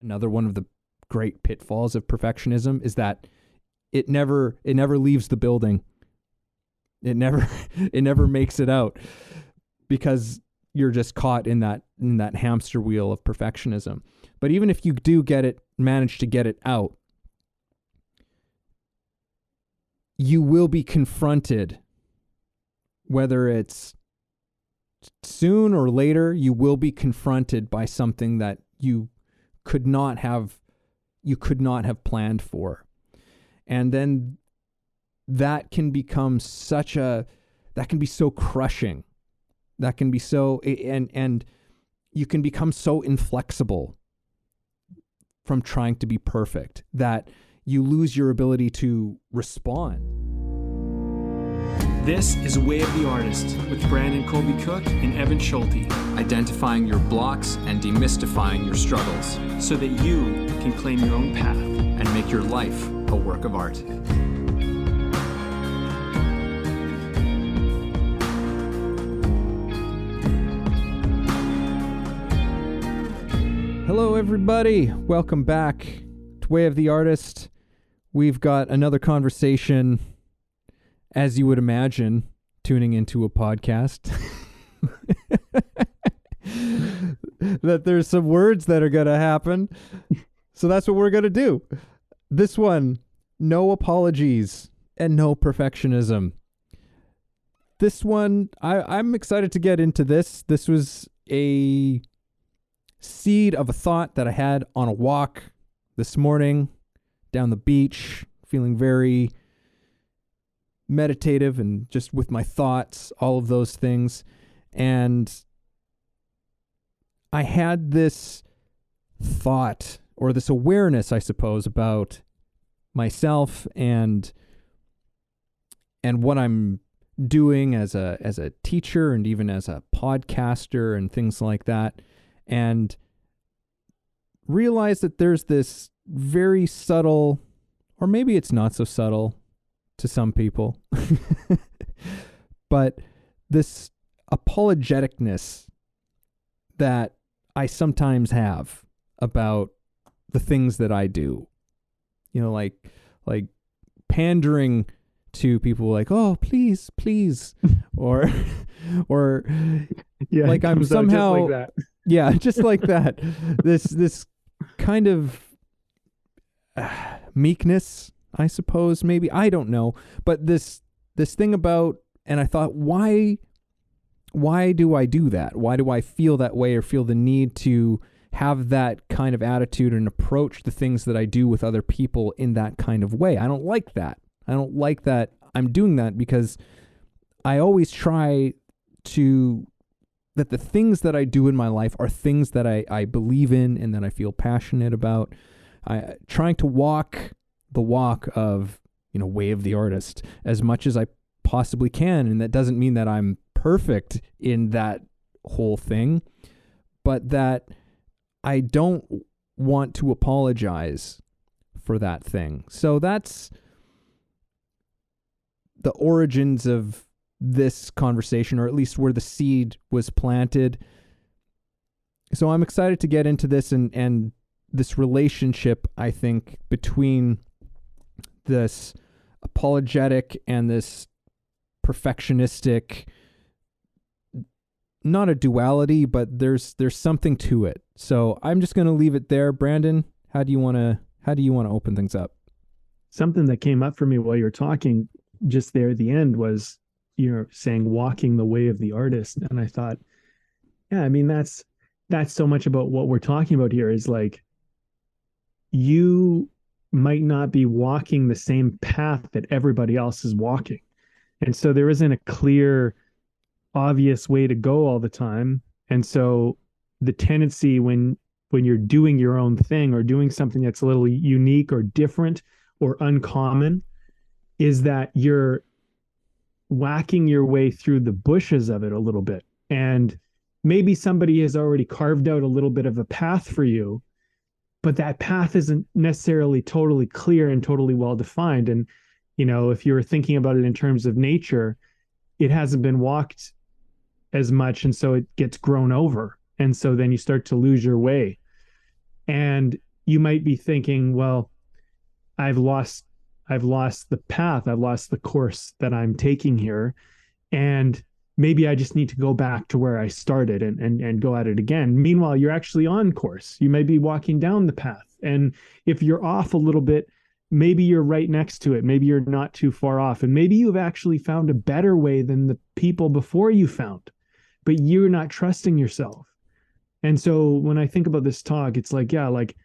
Another one of the great pitfalls of perfectionism is that it never leaves the building. It never it never makes it out because you're just caught in that hamster wheel of perfectionism. But even if you do manage to get it out, you will be confronted, whether it's soon or later, you will be confronted by something that you could not have planned for. And then that can become that can be so crushing. That can be so, and you can become so inflexible from trying to be perfect that you lose your ability to respond. This is Way of the Artist with Brandon Colby Cook and Evan Schulte. Identifying your blocks and demystifying your struggles so that you can claim your own path and make your life a work of art. Hello, everybody. Welcome back to Way of the Artist. We've got another conversation, as you would imagine, tuning into a podcast. That there's some words that are going to happen. So that's what we're going to do. This one, no apologies and no perfectionism. This one, I'm excited to get into this. This was a seed of a thought that I had on a walk this morning down the beach, feeling very meditative and just with my thoughts, all of those things. And I had this thought, or this awareness, I suppose, about myself and what I'm doing as a teacher and even as a podcaster and things like that. And realize that there's this very subtle, or maybe it's not so subtle to some people, but this apologeticness that I sometimes have about the things that I do. You know, like pandering to people like, oh, please, or yeah, like I'm somehow just like that. Yeah, just like that. This kind of meekness, I suppose, maybe. I don't know. But this thing about, and I thought, why do I do that? Why do I feel that way or feel the need to have that kind of attitude and approach the things that I do with other people in that kind of way? I don't like that. I don't like that I'm doing that, because I always try that the things that I do in my life are things that I believe in and that I feel passionate about. Trying to walk the walk of, Way of the Artist as much as I possibly can. And that doesn't mean that I'm perfect in that whole thing, but that I don't want to apologize for that thing. So that's the origins of this conversation, or at least where the seed was planted. So I'm excited to get into this and this relationship, I think, between this apologetic and this perfectionistic, not a duality, but there's something to it. So I'm just going to leave it there. Brandon, how do you want to open things up? Something that came up for me while you're talking just there at the end was, you're saying walking the way of the artist. And I thought, yeah, I mean, that's so much about what we're talking about here, is like, you might not be walking the same path that everybody else is walking. And so there isn't a clear, obvious way to go all the time. And so the tendency when you're doing your own thing or doing something that's a little unique or different or uncommon, is that you're whacking your way through the bushes of it a little bit. And maybe somebody has already carved out a little bit of a path for you, but that path isn't necessarily totally clear and totally well defined. And, if you're thinking about it in terms of nature, it hasn't been walked as much. And so it gets grown over. And so then you start to lose your way. And you might be thinking, well, I've lost the path, I've lost the course that I'm taking here, and maybe I just need to go back to where I started and go at it again. Meanwhile, you're actually on course. You may be walking down the path. And if you're off a little bit, maybe you're right next to it. Maybe you're not too far off. And maybe you've actually found a better way than the people before you found, but you're not trusting yourself. And so when I think about this talk, it's like, yeah, like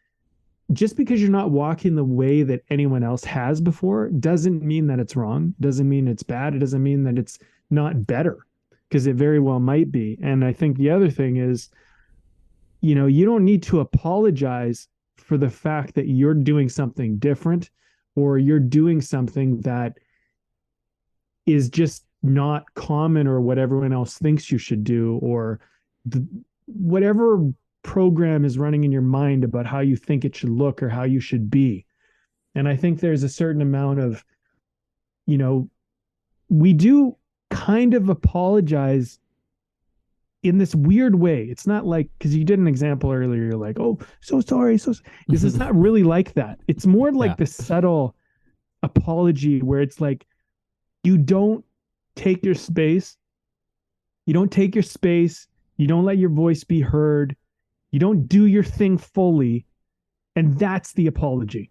just because you're not walking the way that anyone else has before doesn't mean that it's wrong, doesn't mean it's bad. It doesn't mean that it's not better, because it very well might be. And I think the other thing is, you don't need to apologize for the fact that you're doing something different, or you're doing something that is just not common, or what everyone else thinks you should do, or whatever program is running in your mind about how you think it should look or how you should be. And I think there's a certain amount of, we do kind of apologize in this weird way. It's not like, because you did an example earlier, you're like, oh, so sorry. This is not really like that. It's more like the subtle apology where it's like, you don't take your space. You don't take your space. You don't let your voice be heard. You don't do your thing fully. And that's the apology.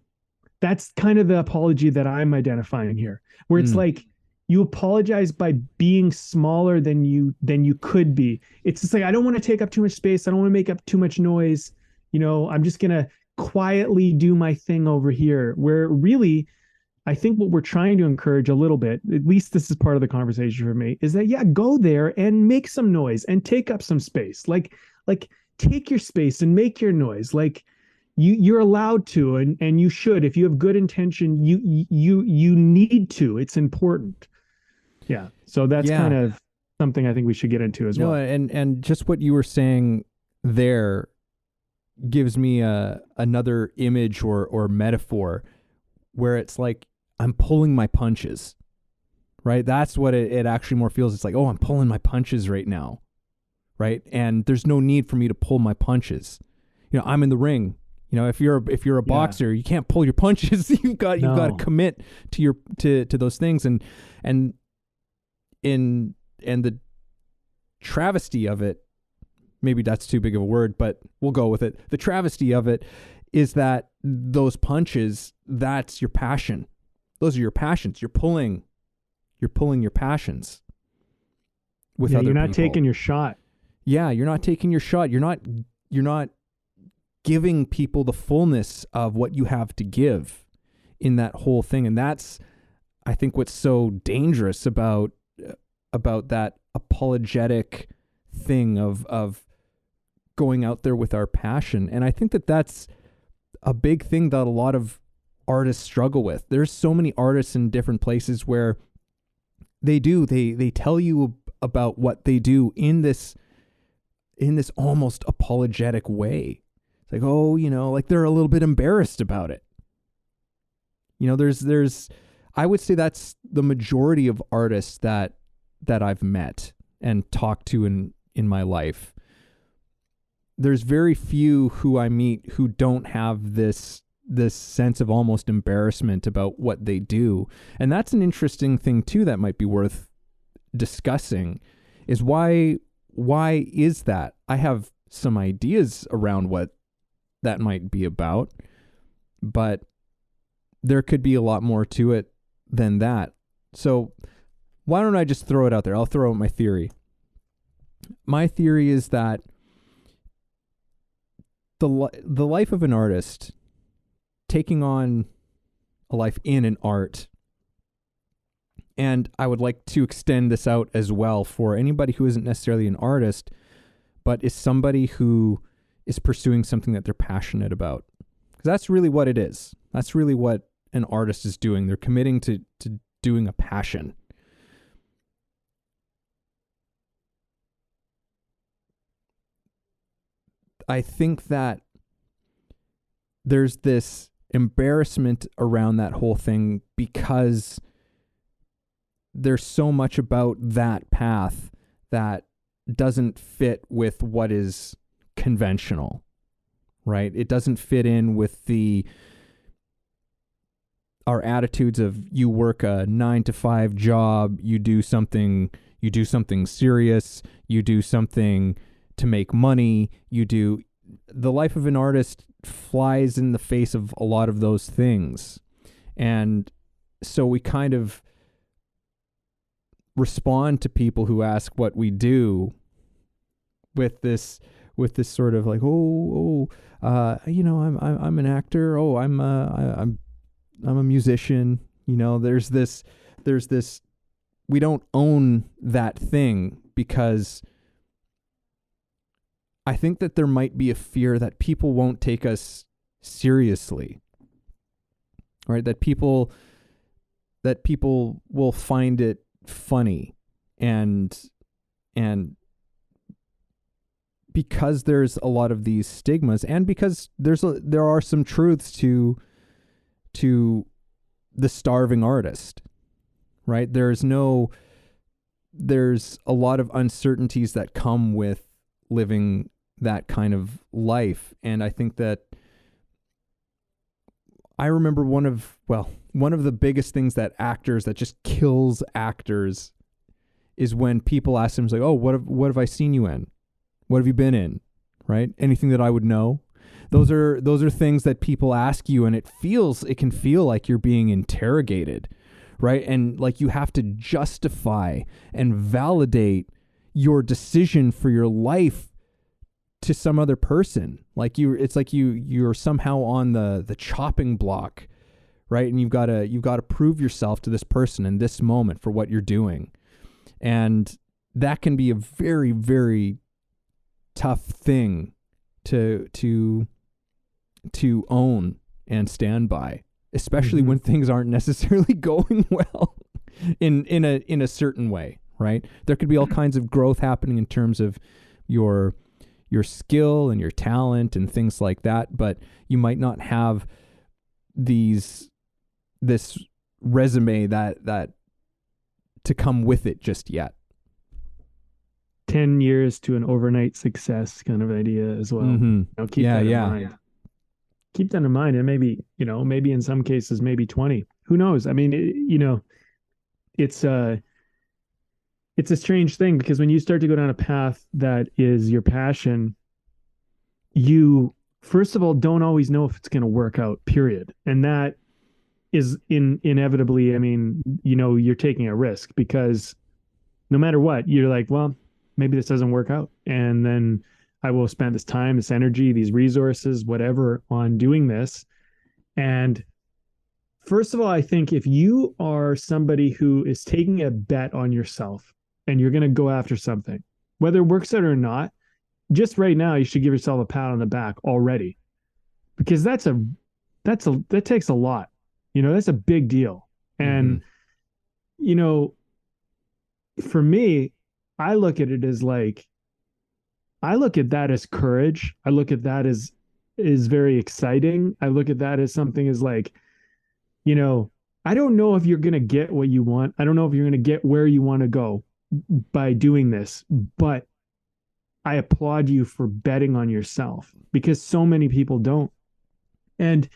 That's kind of the apology that I'm identifying here, where it's like, you apologize by being smaller than you could be. It's just like, I don't want to take up too much space. I don't want to make up too much noise. I'm just going to quietly do my thing over here, where really, I think what we're trying to encourage a little bit, at least this is part of the conversation for me, is that, yeah, go there and make some noise and take up some space. Like take your space and make your noise. Like you're allowed to, and you should. If you have good intention, you need to. It's important. Yeah. So that's kind of something I think we should get into as well. And just what you were saying there gives me another image or metaphor where it's like, I'm pulling my punches, right? That's what it actually more feels. It's like, oh, I'm pulling my punches right now, right? And there's no need for me to pull my punches. I'm in the ring. If you're a boxer, you can't pull your punches. You've got to commit to to those things, and the travesty of it, maybe that's too big of a word, but we'll go with it. The travesty of it is that those punches, that's your passion. Those are your passions. You're pulling your passions with other people. You're not taking your shot. Yeah, you're not taking your shot. You're not giving people the fullness of what you have to give in that whole thing. And that's, I think, what's so dangerous about that apologetic thing of going out there with our passion. And I think that's a big thing that a lot of artists struggle with. There's so many artists in different places where they tell you about what they do in this almost apologetic way. It's like, oh, like they're a little bit embarrassed about it. There's I would say that's the majority of artists that I've met and talked to in my life. There's very few who I meet who don't have this sense of almost embarrassment about what they do. And that's an interesting thing too that might be worth discussing, is why is that? I have some ideas around what that might be about, but there could be a lot more to it than that. So why don't I just throw it out there? I'll throw out my theory. My theory is that the life of an artist, taking on a life in an art, and I would like to extend this out as well for anybody who isn't necessarily an artist, but is somebody who is pursuing something that they're passionate about. Because that's really what it is. That's really what an artist is doing. They're committing to doing a passion. I think that there's this embarrassment around that whole thing because there's so much about that path that doesn't fit with what is conventional, right? It doesn't fit in with our attitudes of you work a 9 to 5 job, you do something serious, you do something to make money, the life of an artist flies in the face of a lot of those things. And so we kind of respond to people who ask what we do with this sort of like, I'm an actor. Oh, I'm a musician. There's this, we don't own that thing, because I think that there might be a fear that people won't take us seriously, right? That people will find it funny, and because there's a lot of these stigmas, and because there are some truths to the starving artist, right? There's a lot of uncertainties that come with living that kind of life. And I think that I remember one of the biggest things that just kills actors is when people ask them, like, oh, what have I seen you in? What have you been in? Right? Anything that I would know? Those are things that people ask you, and it can feel like you're being interrogated, right? And like you have to justify and validate your decision for your life to some other person. Like it's like you're somehow on the chopping block, right? And you've got to prove yourself to this person in this moment for what you're doing. And that can be a very, very tough thing to own and stand by, especially when things aren't necessarily going well in a certain way, right? There could be all kinds of growth happening in terms of your skill and your talent and things like that, but you might not have this resume that to come with it just yet. 10 years to an overnight success kind of idea as well. Keep that in mind. Keep that in mind. And maybe in some cases, maybe 20. Who knows? I mean, it's a strange thing, because when you start to go down a path that is your passion, you, first of all, don't always know if it's going to work out, period. And that is inevitably, I mean, you're taking a risk, because no matter what, you're like, well, maybe this doesn't work out. And then I will spend this time, this energy, these resources, whatever, on doing this. And first of all, I think if you are somebody who is taking a bet on yourself and you're going to go after something, whether it works out or not, just right now, you should give yourself a pat on the back already, because that takes a lot. That's a big deal. And, for me, I look at it as I look at that as courage. I look at that as very exciting. I look at that as something as I don't know if you're going to get what you want. I don't know if you're going to get where you want to go by doing this, but I applaud you for betting on yourself, because so many people don't. And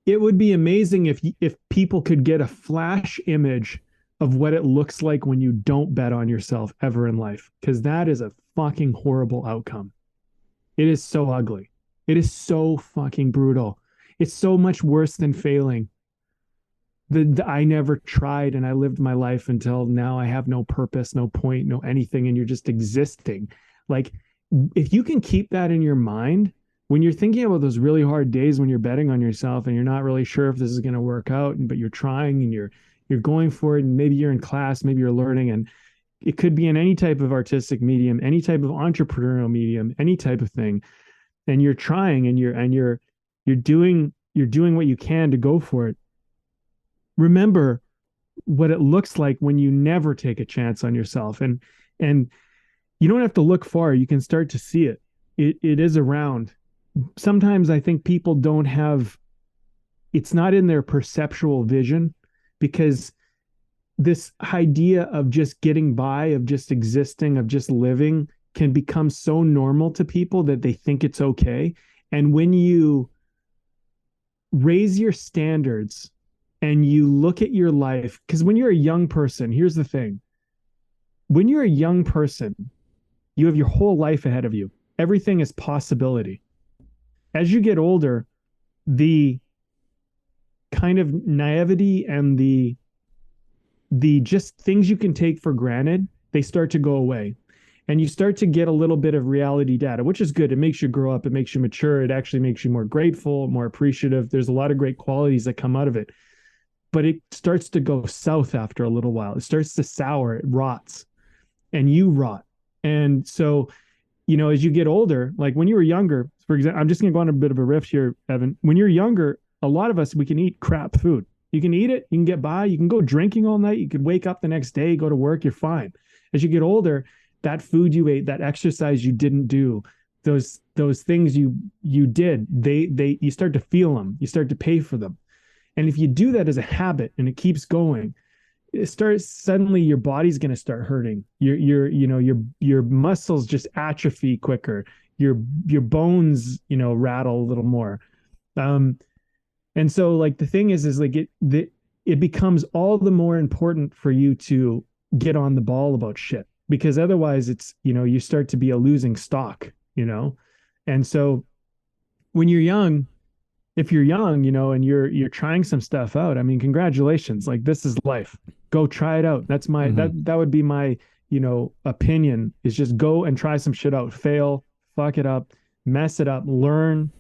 it would be amazing if people could get a flash image of what it looks like when you don't bet on yourself ever in life, because that is a fucking horrible outcome. It is so ugly. It is so fucking brutal. It's so much worse than failing. I never tried, and I lived my life until now I have no purpose, no point, no anything, and you're just existing. Like, if you can keep that in your mind when you're thinking about those really hard days when you're betting on yourself and you're not really sure if this is going to work out, but you're trying and you're going for it, and maybe you're in class, maybe you're learning, and it could be in any type of artistic medium, any type of entrepreneurial medium, any type of thing, and you're trying and you're doing what you can to go for it. Remember what it looks like when you never take a chance on yourself, and you don't have to look far. You can start to see it. It is around. Sometimes I think people don't have, it's not in their perceptual vision, because this idea of just getting by, of just existing, of just living can become so normal to people that they think it's okay. And when you raise your standards and you look at your life, because when you're a young person, here's the thing. When you're a young person, you have your whole life ahead of you. Everything is possibility. As you get older, the kind of naivety and the just things you can take for granted, they start to go away. And you start to get a little bit of reality data, which is good. It makes you grow up, it makes you mature, it actually makes you more grateful, more appreciative. There's a lot of great qualities that come out of it. But it starts to go south after a little while. It starts to sour, it rots, and you rot. And so, as you get older, like when you were younger, for example, I'm just going to go on a bit of a riff here, Evan. When you're younger, a lot of us, we can eat crap food. You can eat it, you can get by, you can go drinking all night, you could wake up the next day, go to work, you're fine. As you get older, that food you ate, that exercise you didn't do, those things you did, they you start to feel them, you start to pay for them. And if you do that as a habit and it keeps going, it starts suddenly your body's going to start hurting. Your muscles just atrophy quicker. Your bones, rattle a little more. And so like the thing is like it becomes all the more important for you to get on the ball about shit, because otherwise it's, you start to be a losing stock, And so when you're young, if you're young, and you're trying some stuff out, I mean, congratulations. Like, this is life. Go try it out. That's my, that would be my, opinion, is just go and try some shit out, fail, fuck it up, mess it up, learn.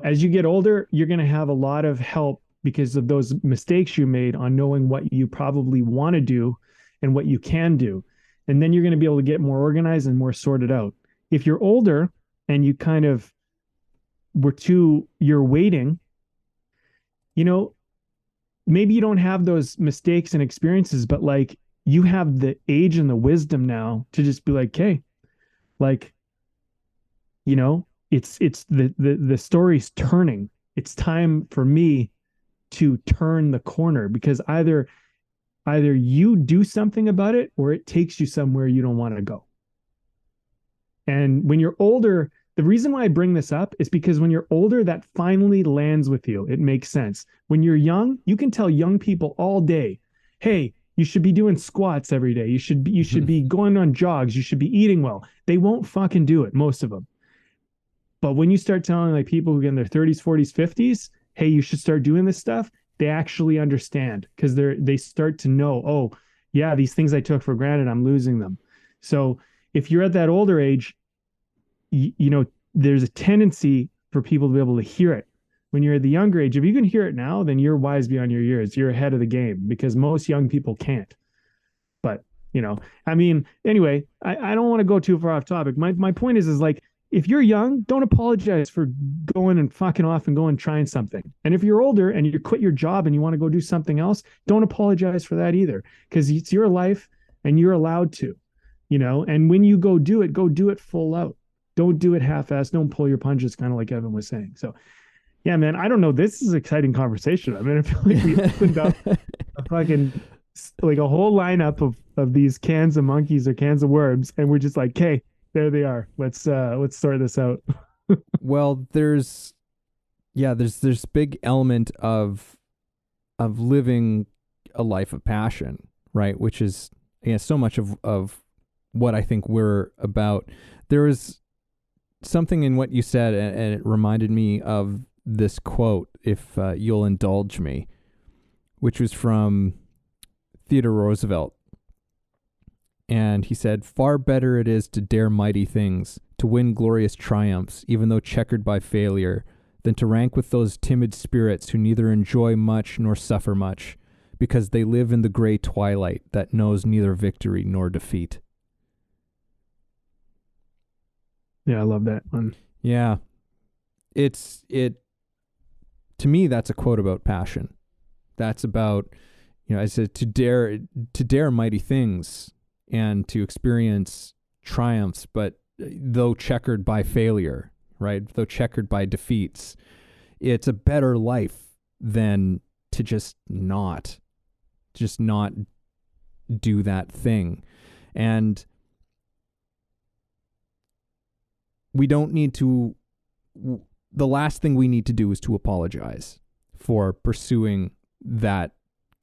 As you get older, you're going to have a lot of help because of those mistakes you made on knowing what you probably want to do and what you can do. And then you're going to be able to get more organized and more sorted out. If you're older and you kind of you're waiting, maybe you don't have those mistakes and experiences, but like you have the age and the wisdom now to just be like, hey, like, it's the story's turning. It's time for me to turn the corner, because either you do something about it or it takes you somewhere you don't want to go. And when you're older, the reason why I bring this up is because when you're older, that finally lands with you. It makes sense. When you're young, you can tell young people all day, hey, you should be doing squats every day. You should be going on jogs. You should be eating well. They won't fucking do it, most of them. But when you start telling like people who get in their 30s, 40s, 50s, hey, you should start doing this stuff, they actually understand, because they start to know, oh, yeah, these things I took for granted, I'm losing them. So if you're at that older age, there's a tendency for people to be able to hear it. When you're at the younger age, if you can hear it now, then you're wise beyond your years. You're ahead of the game, because most young people can't. But, I mean, anyway, I don't want to go too far off topic. My point is like, if you're young, don't apologize for going and fucking off and going trying something. And if you're older and you quit your job and you want to go do something else, don't apologize for that either, because it's your life and you're allowed to, and when you go do it full out. Don't do it half-assed. Don't pull your punches, kind of like Evan was saying. So, yeah, man, I don't know. This is an exciting conversation. I mean, I feel like we opened up a fucking, like a whole lineup of these cans of monkeys or cans of worms, and we're just like, okay, there they are. Let's sort this out. Well, there's big element of living a life of passion, right? Which is, so much of what I think we're about. There is something in what you said, and it reminded me of this quote, if you'll indulge me, which was from Theodore Roosevelt. And he said, "Far better it is to dare mighty things, to win glorious triumphs, even though checkered by failure, than to rank with those timid spirits who neither enjoy much nor suffer much, because they live in the gray twilight that knows neither victory nor defeat." Yeah, I love that one. Yeah. To me, that's a quote about passion. That's about, I said, to dare mighty things and to experience triumphs, but though checkered by failure, right? Though checkered by defeats, it's a better life than to just not do that thing. And we don't need to the last thing we need to do is to apologize for pursuing that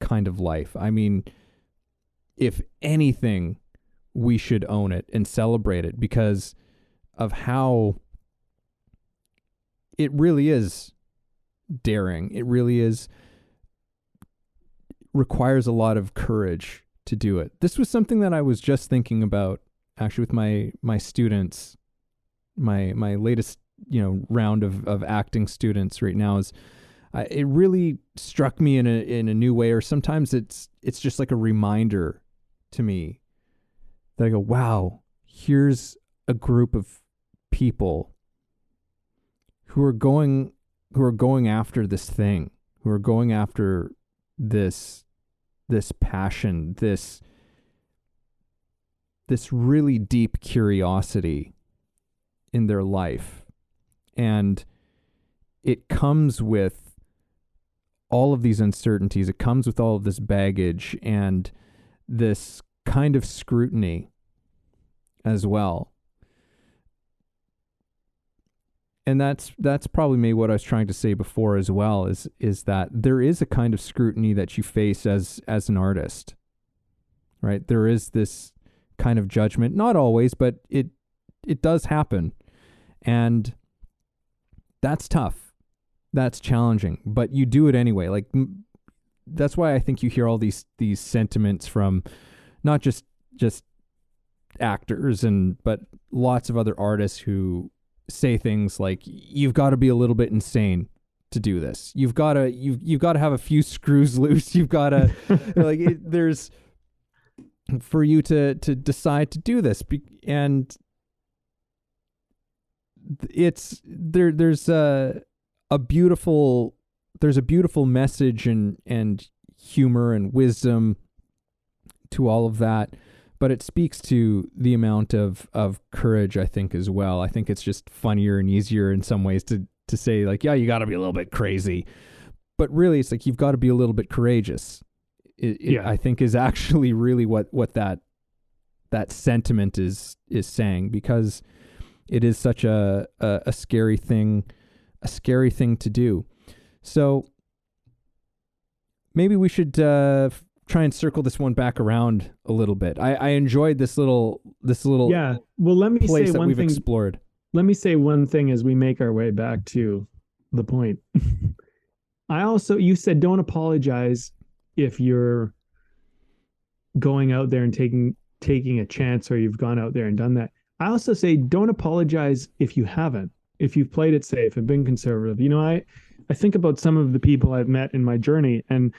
kind of life. I mean, if anything, we should own it and celebrate it because of how it really is daring. It really is requires a lot of courage to do it. This was something that I was just thinking about actually with my students. My latest, round of acting students right now is it really struck me in a new way, or sometimes it's just like a reminder to me that I go, wow, here's a group of people who are going after this thing, who are going after this passion, this really deep curiosity in their life. And it comes with all of these uncertainties. It comes with all of this baggage and this kind of scrutiny as well. And that's probably maybe what I was trying to say before as well, is that there is a kind of scrutiny that you face as an artist, right? There is this kind of judgment, not always, but it does happen. And that's tough. That's challenging, but you do it anyway. Like, that's why I think you hear all these sentiments from not just actors but lots of other artists who say things like, you've got to be a little bit insane to do this. You've got to have a few screws loose. You've got to there's for you to decide to do this. And it's there's a beautiful message and humor and wisdom to all of that. But it speaks to the amount of courage, I think, as well. I think it's just funnier and easier in some ways to say, like, yeah, you got to be a little bit crazy. But really, it's like, you've got to be a little bit courageous. I think is actually really what that sentiment is saying, because it is such a scary thing to do. So maybe we should try and circle this one back around a little bit. I enjoyed this little yeah. Well, let me place say that one we've thing. explored. Let me say one thing as we make our way back to the point. You said don't apologize if you're going out there and taking a chance, or you've gone out there and done that. I also say don't apologize if you haven't, if you've played it safe and been conservative. I think about some of the people I've met in my journey, and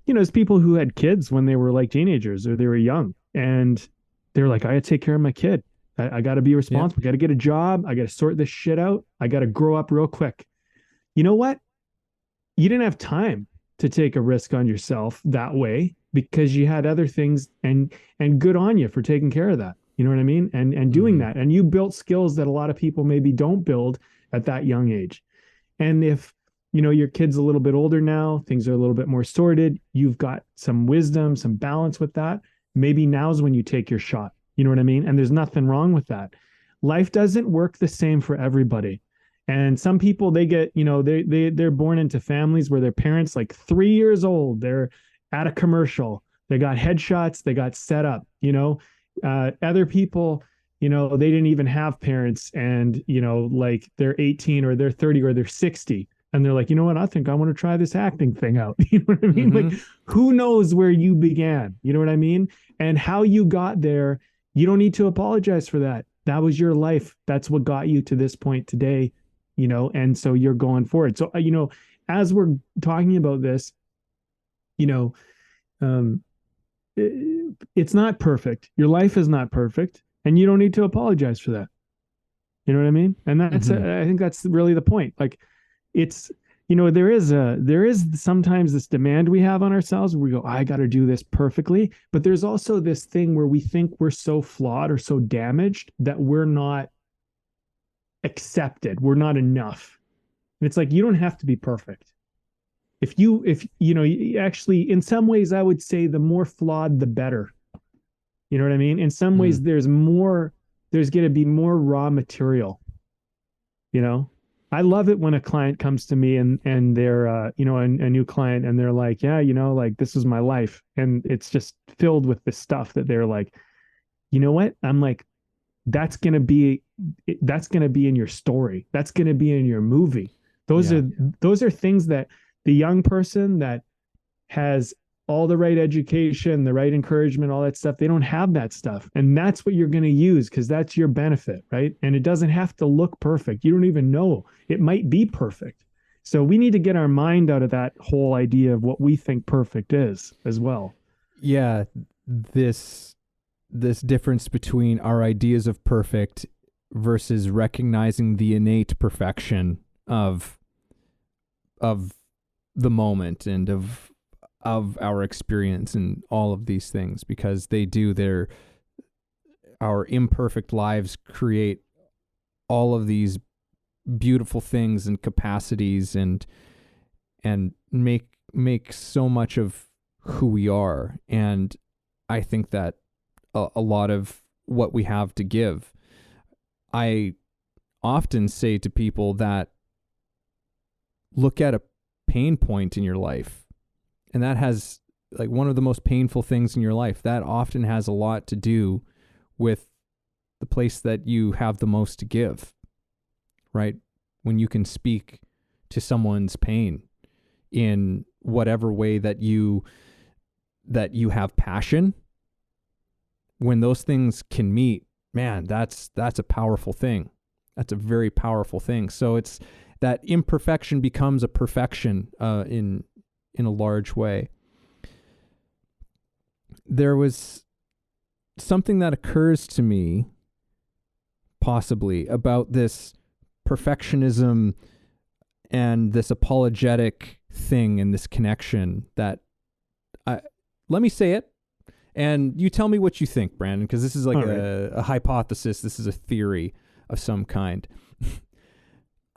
there's people who had kids when they were like teenagers or they were young, and they're like, I got to take care of my kid. I got to be responsible. Got to get a job. I got to sort this shit out. I got to grow up real quick. You know what? You didn't have time to take a risk on yourself that way because you had other things, and good on you for taking care of that. You know what I mean? And doing that. And you built skills that a lot of people maybe don't build at that young age. And if your kid's a little bit older now, things are a little bit more sorted, you've got some wisdom, some balance with that, maybe now's when you take your shot. You know what I mean? And there's nothing wrong with that. Life doesn't work the same for everybody. And some people, they get, they're born into families where their parents, like 3 years old, they're at a commercial, they got headshots, they got set up, other people, they didn't even have parents, and, like they're 18 or they're 30 or they're 60. And they're like, you know what? I think I want to try this acting thing out. You know what I mean? Mm-hmm. Like, who knows where you began? You know what I mean? And how you got there, you don't need to apologize for that. That was your life. That's what got you to this point today, and so you're going forward. So, as we're talking about this, it's not perfect. Your life is not perfect, and you don't need to apologize for that. You know what I mean? And that's, I think that's really the point. Like, it's, there is sometimes this demand we have on ourselves where we go, I got to do this perfectly. But there's also this thing where we think we're so flawed or so damaged that we're not accepted. We're not enough. And it's like, you don't have to be perfect. If actually, in some ways, I would say the more flawed, the better. You know what I mean? In some ways, there's going to be more raw material, I love it when a client comes to me and they're a new client, and they're like, yeah, like this is my life, and it's just filled with this stuff that they're like, you know what? I'm like, that's gonna be that's gonna be in your story. That's gonna be in your movie. Those Yeah. are those are things that the young person that has all the right education, the right encouragement, all that stuff, they don't have that stuff. And that's what you're going to use because that's your benefit, right? And it doesn't have to look perfect. You don't even know. It might be perfect. So we need to get our mind out of that whole idea of what we think perfect is as well. Yeah, this difference between our ideas of perfect versus recognizing the innate perfection of the moment and of our experience and all of these things, because our imperfect lives create all of these beautiful things and capacities and make so much of who we are. And I think that a lot of what we have to give, I often say to people that look at a pain point in your life, and that has, like, one of the most painful things in your life, that often has a lot to do with the place that you have the most to give, right? When you can speak to someone's pain in whatever way that you have passion, when those things can meet, man, that's a powerful thing. That's a very powerful thing. So it's that imperfection becomes a perfection in a large way. There was something that occurs to me possibly about this perfectionism and this apologetic thing and this connection that let me say it and you tell me what you think, Brandon, because this is like a hypothesis. This is a theory of some kind.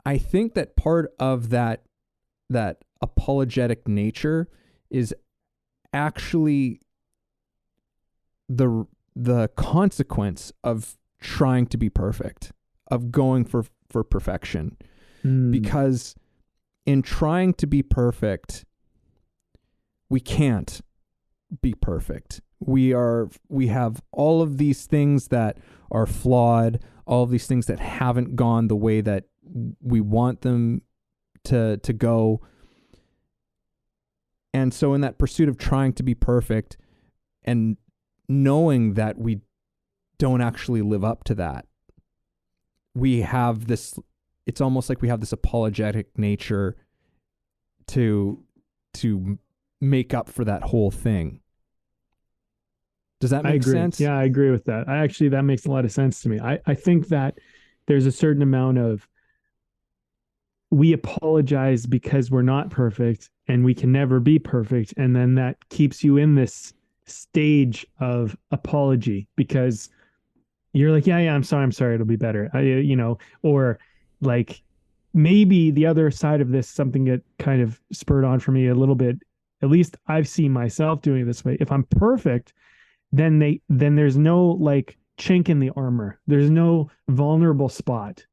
I think that part of that apologetic nature is actually the consequence of trying to be perfect, of going for perfection. Because in trying to be perfect, we can't be perfect. We have all of these things that are flawed, all of these things that haven't gone the way that we want them to go. And so in that pursuit of trying to be perfect and knowing that we don't actually live up to that, we have this, it's almost like we have this apologetic nature to make up for that whole thing. Does that make sense? Yeah, I agree with that. That makes a lot of sense to me. I think that there's a certain amount of, we apologize because we're not perfect and we can never be perfect. And then that keeps you in this stage of apology because you're like, yeah, I'm sorry. It'll be better. Or like maybe the other side of this, something that kind of spurred on for me a little bit, at least I've seen myself doing it this way. If I'm perfect, then there's no like chink in the armor. There's no vulnerable spot,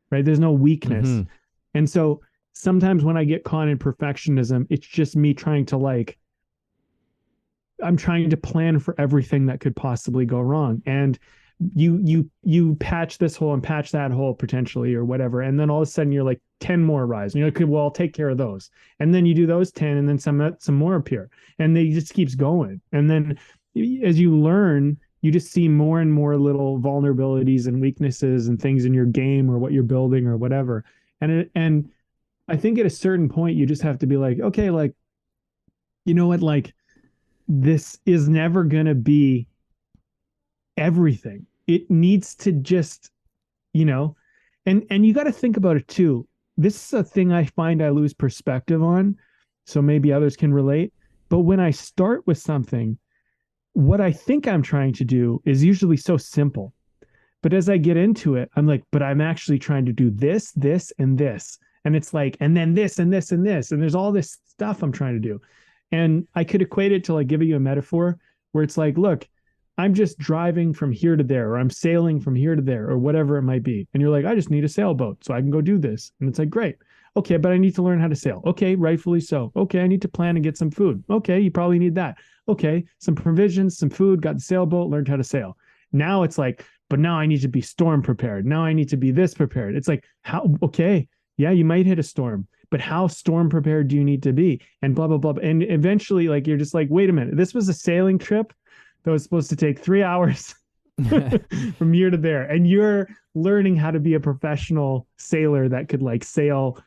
right? There's no weakness. Mm-hmm. And so sometimes when I get caught in perfectionism, it's just me trying to I'm trying to plan for everything that could possibly go wrong. And you patch this hole and patch that hole potentially or whatever. And then all of a sudden you're like 10 more rise. And you're like, okay, well, I'll take care of those. And then you do those 10 and then some more appear. And they just keeps going. And then as you learn, you just see more and more little vulnerabilities and weaknesses and things in your game or what you're building or whatever. And I think at a certain point, you just have to be like, okay, like, you know what, like this is never going to be everything. It needs to just, and you got to think about it too. This is a thing I find I lose perspective on. So maybe others can relate. But when I start with something, what I think I'm trying to do is usually so simple. But as I get into it, I'm like, but I'm actually trying to do this, this, and this. And it's like, and then this, and this, and this. And there's all this stuff I'm trying to do. And I could equate it to like giving you a metaphor where it's like, look, I'm just driving from here to there, or I'm sailing from here to there, or whatever it might be. And you're like, I just need a sailboat so I can go do this. And it's like, great. Okay, but I need to learn how to sail. Okay, rightfully so. Okay, I need to plan and get some food. Okay, you probably need that. Okay, some provisions, some food, got the sailboat, learned how to sail. Now it's like, but now I need to be storm prepared. Now I need to be this prepared. It's like, how, okay, yeah, you might hit a storm, but how storm prepared do you need to be? And blah, blah, blah. And eventually, like, you're just like, wait a minute, this was a sailing trip that was supposed to take 3 hours from here to there. And you're learning how to be a professional sailor that could like sail,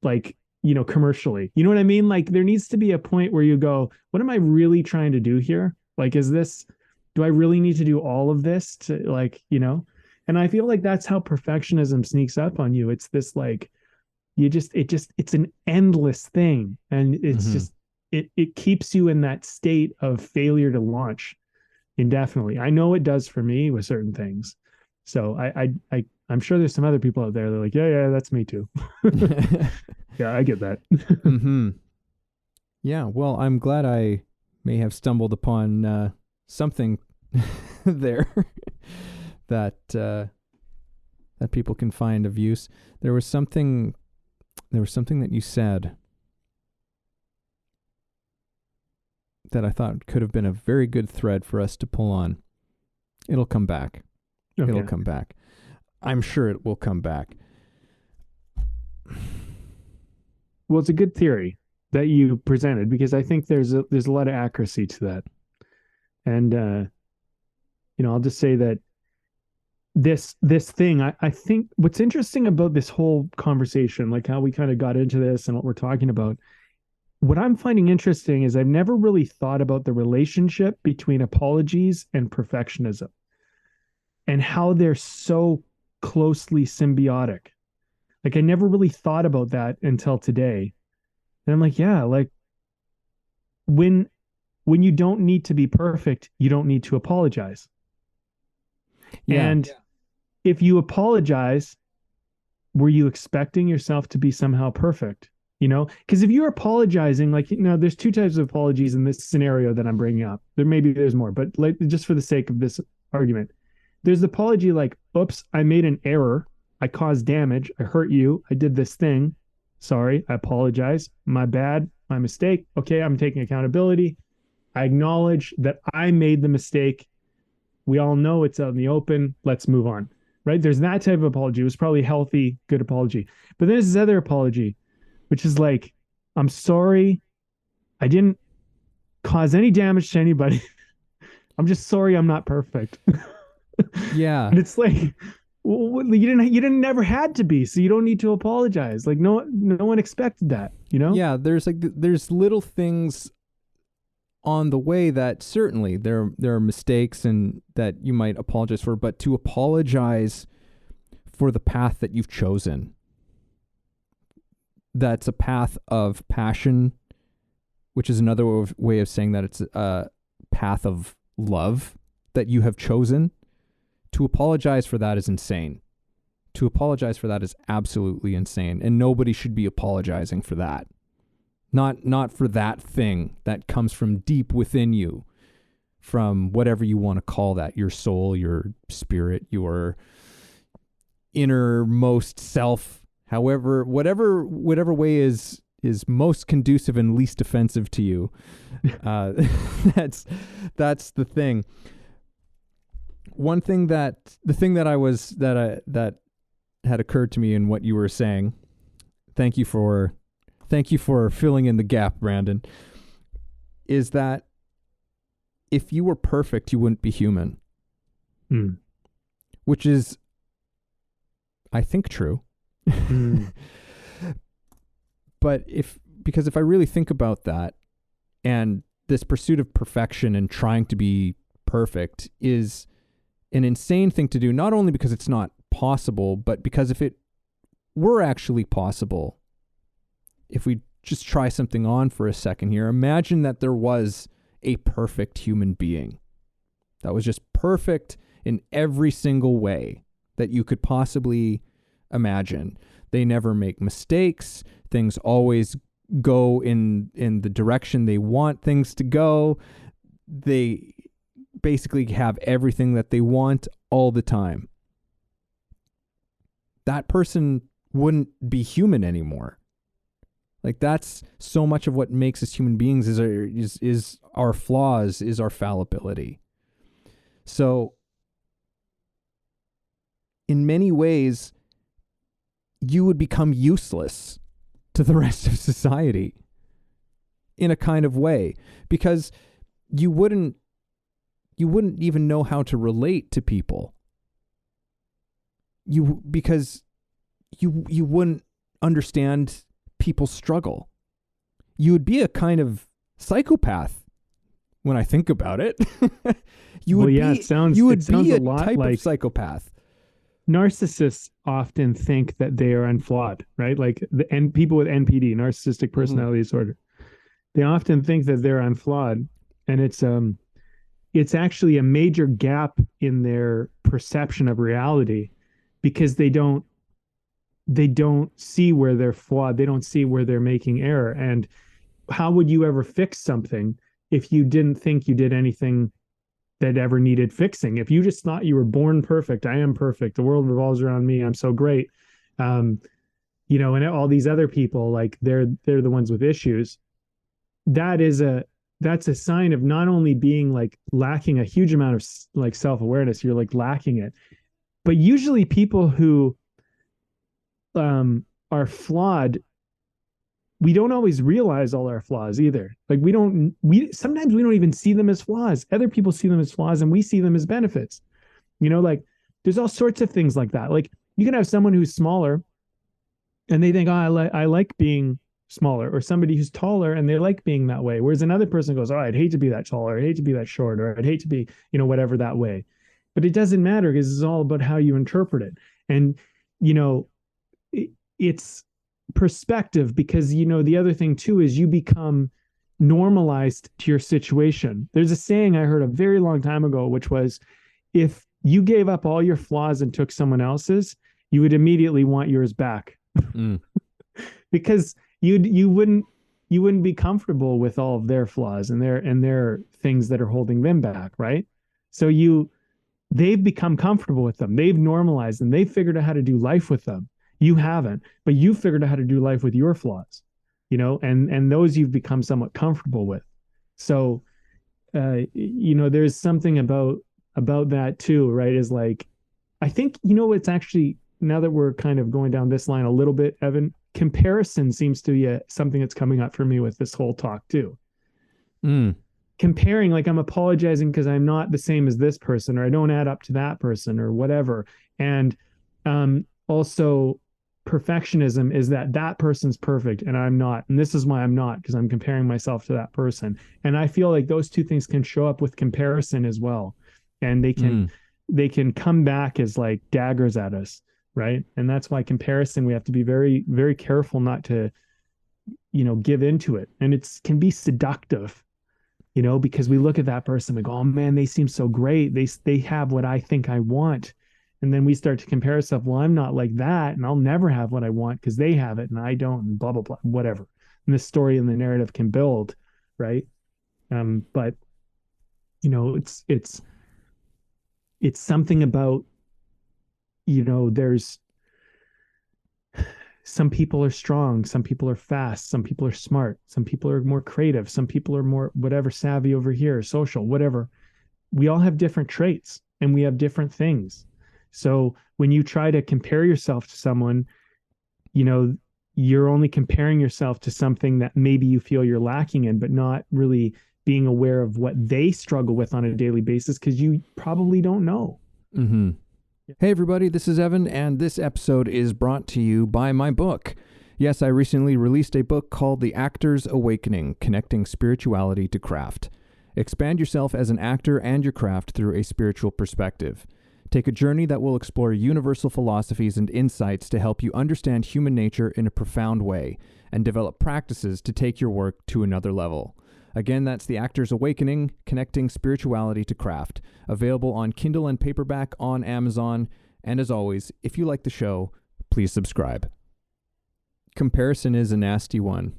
like, you know, commercially. You know what I mean? Like, there needs to be a point where you go, what am I really trying to do here? Like, do I really need to do all of this to, like, you know? And I feel like that's how perfectionism sneaks up on you. It's this like, it's an endless thing. And it's just, it keeps you in that state of failure to launch indefinitely. I know it does for me with certain things. So I'm sure there's some other people out there that are like, yeah, that's me too. Yeah, I get that. Yeah, well, I'm glad I may have stumbled upon something there that that people can find of use. There was something that you said that I thought could have been a very good thread for us to pull on. It'll come back. Okay. It'll come back. I'm sure it will come back. Well, it's a good theory that you presented, because I think there's a lot of accuracy to that. And you know, I'll just say that this thing, I think what's interesting about this whole conversation, like how we kind of got into this and what we're talking about, what I'm finding interesting is I've never really thought about the relationship between apologies and perfectionism and how they're so closely symbiotic. Like, I never really thought about that until today. And I'm like, yeah, like when you don't need to be perfect, you don't need to apologize. Yeah. And if you apologize, were you expecting yourself to be somehow perfect? You know, because if you're apologizing, like, you know, there's two types of apologies in this scenario that I'm bringing up. There's more, but like, just for the sake of this argument, there's the apology like, oops, I made an error. I caused damage. I hurt you. I did this thing. Sorry. I apologize. My bad. My mistake. Okay. I'm taking accountability. I acknowledge that I made the mistake. We all know it's out in the open. Let's move on. Right? There's that type of apology. It was probably healthy, good apology. But then there's this other apology, which is like, I'm sorry. I didn't cause any damage to anybody. I'm just sorry I'm not perfect. Yeah. And it's like, well, you didn't never had to be, so you don't need to apologize. Like, no one expected that, you know? Yeah, there's little things on the way that certainly there are mistakes and that you might apologize for, but to apologize for the path that you've chosen, that's a path of passion, which is another way of saying that it's a path of love that you have chosen. To apologize for that is insane. To apologize for that is absolutely insane. And nobody should be apologizing for that. Not for that thing that comes from deep within you, from whatever you want to call that, your soul, your spirit, your innermost self, however, whatever way is most conducive and least offensive to you. That's the thing. The thing that had occurred to me in what you were saying. Thank you for filling in the gap, Brandon. Is that if you were perfect, you wouldn't be human. Which is, I think, true. But because if I really think about that, and this pursuit of perfection and trying to be perfect is an insane thing to do, not only because it's not possible, but because if it were actually possible, if we just try something on for a second here, imagine that there was a perfect human being that was just perfect in every single way that you could possibly imagine. They never make mistakes. Things always go in the direction they want things to go. They basically have everything that they want all the time. That person wouldn't be human anymore. Like, that's so much of what makes us human beings is our flaws, is our fallibility. So in many ways, you would become useless to the rest of society in a kind of way, because you wouldn't even know how to relate to people. Because you wouldn't understand people's struggle. You would be a kind of psychopath when I think about it. You would be a type of psychopath. Narcissists often think that they are unflawed, right? Like people with NPD, narcissistic personality disorder, they often think that they're unflawed, and it's actually a major gap in their perception of reality, because they don't see where they're flawed. They don't see where they're making error. And how would you ever fix something if you didn't think you did anything that ever needed fixing? If you just thought you were born perfect, I am perfect, the world revolves around me, I'm so great, and all these other people, like they're the ones with issues, that's a sign of not only being like lacking a huge amount of like self-awareness, you're like lacking it. But usually people who are flawed, we don't always realize all our flaws either. Like sometimes we don't even see them as flaws. Other people see them as flaws and we see them as benefits. Like there's all sorts of things like that. Like you can have someone who's smaller and they think, oh, I like being smaller, or somebody who's taller and they like being that way. Whereas another person goes, oh, I'd hate to be that tall, or I'd hate to be that short, or I'd hate to be, whatever that way. But it doesn't matter, because it's all about how you interpret it. And, it's perspective, because, the other thing too is you become normalized to your situation. There's a saying I heard a very long time ago, which was, if you gave up all your flaws and took someone else's, you would immediately want yours back. Because you wouldn't be comfortable with all of their flaws and their things that are holding them back, right? So they've become comfortable with them. They've normalized them. They've figured out how to do life with them. You haven't, but you figured out how to do life with your flaws, and those you've become somewhat comfortable with. So, there's something about that too, right? Is like, I think, it's actually, now that we're kind of going down this line a little bit, Evan, comparison seems to be something that's coming up for me with this whole talk too. Comparing, like I'm apologizing because I'm not the same as this person, or I don't add up to that person, or whatever. And also perfectionism is that person's perfect and I'm not. And this is why I'm not, because I'm comparing myself to that person. And I feel like those two things can show up with comparison as well. And they can come back as like daggers at us. Right. And that's why comparison, we have to be very, very careful not to, give into it. And it can be seductive, because we look at that person and go, oh man, they seem so great. They have what I think I want. And then we start to compare ourselves. Well, I'm not like that, and I'll never have what I want because they have it and I don't, and blah, blah, blah, whatever. And the story and the narrative can build, right? But it's something about, there's some people are strong, some people are fast, some people are smart, some people are more creative, some people are more whatever, savvy over here, social, whatever. We all have different traits and we have different things. So when you try to compare yourself to someone, you're only comparing yourself to something that maybe you feel you're lacking in, but not really being aware of what they struggle with on a daily basis, because you probably don't know. Mm-hmm. Hey everybody, this is Evan, and this episode is brought to you by my book. Yes, I recently released a book called The Actor's Awakening: Connecting Spirituality to Craft. Expand yourself as an actor and your craft through a spiritual perspective. Take a journey that will explore universal philosophies and insights to help you understand human nature in a profound way, and develop practices to take your work to another level. Again, that's The Actor's Awakening: Connecting Spirituality to Craft, available on Kindle and paperback on Amazon. And as always, if you like the show, please subscribe. Comparison is a nasty one.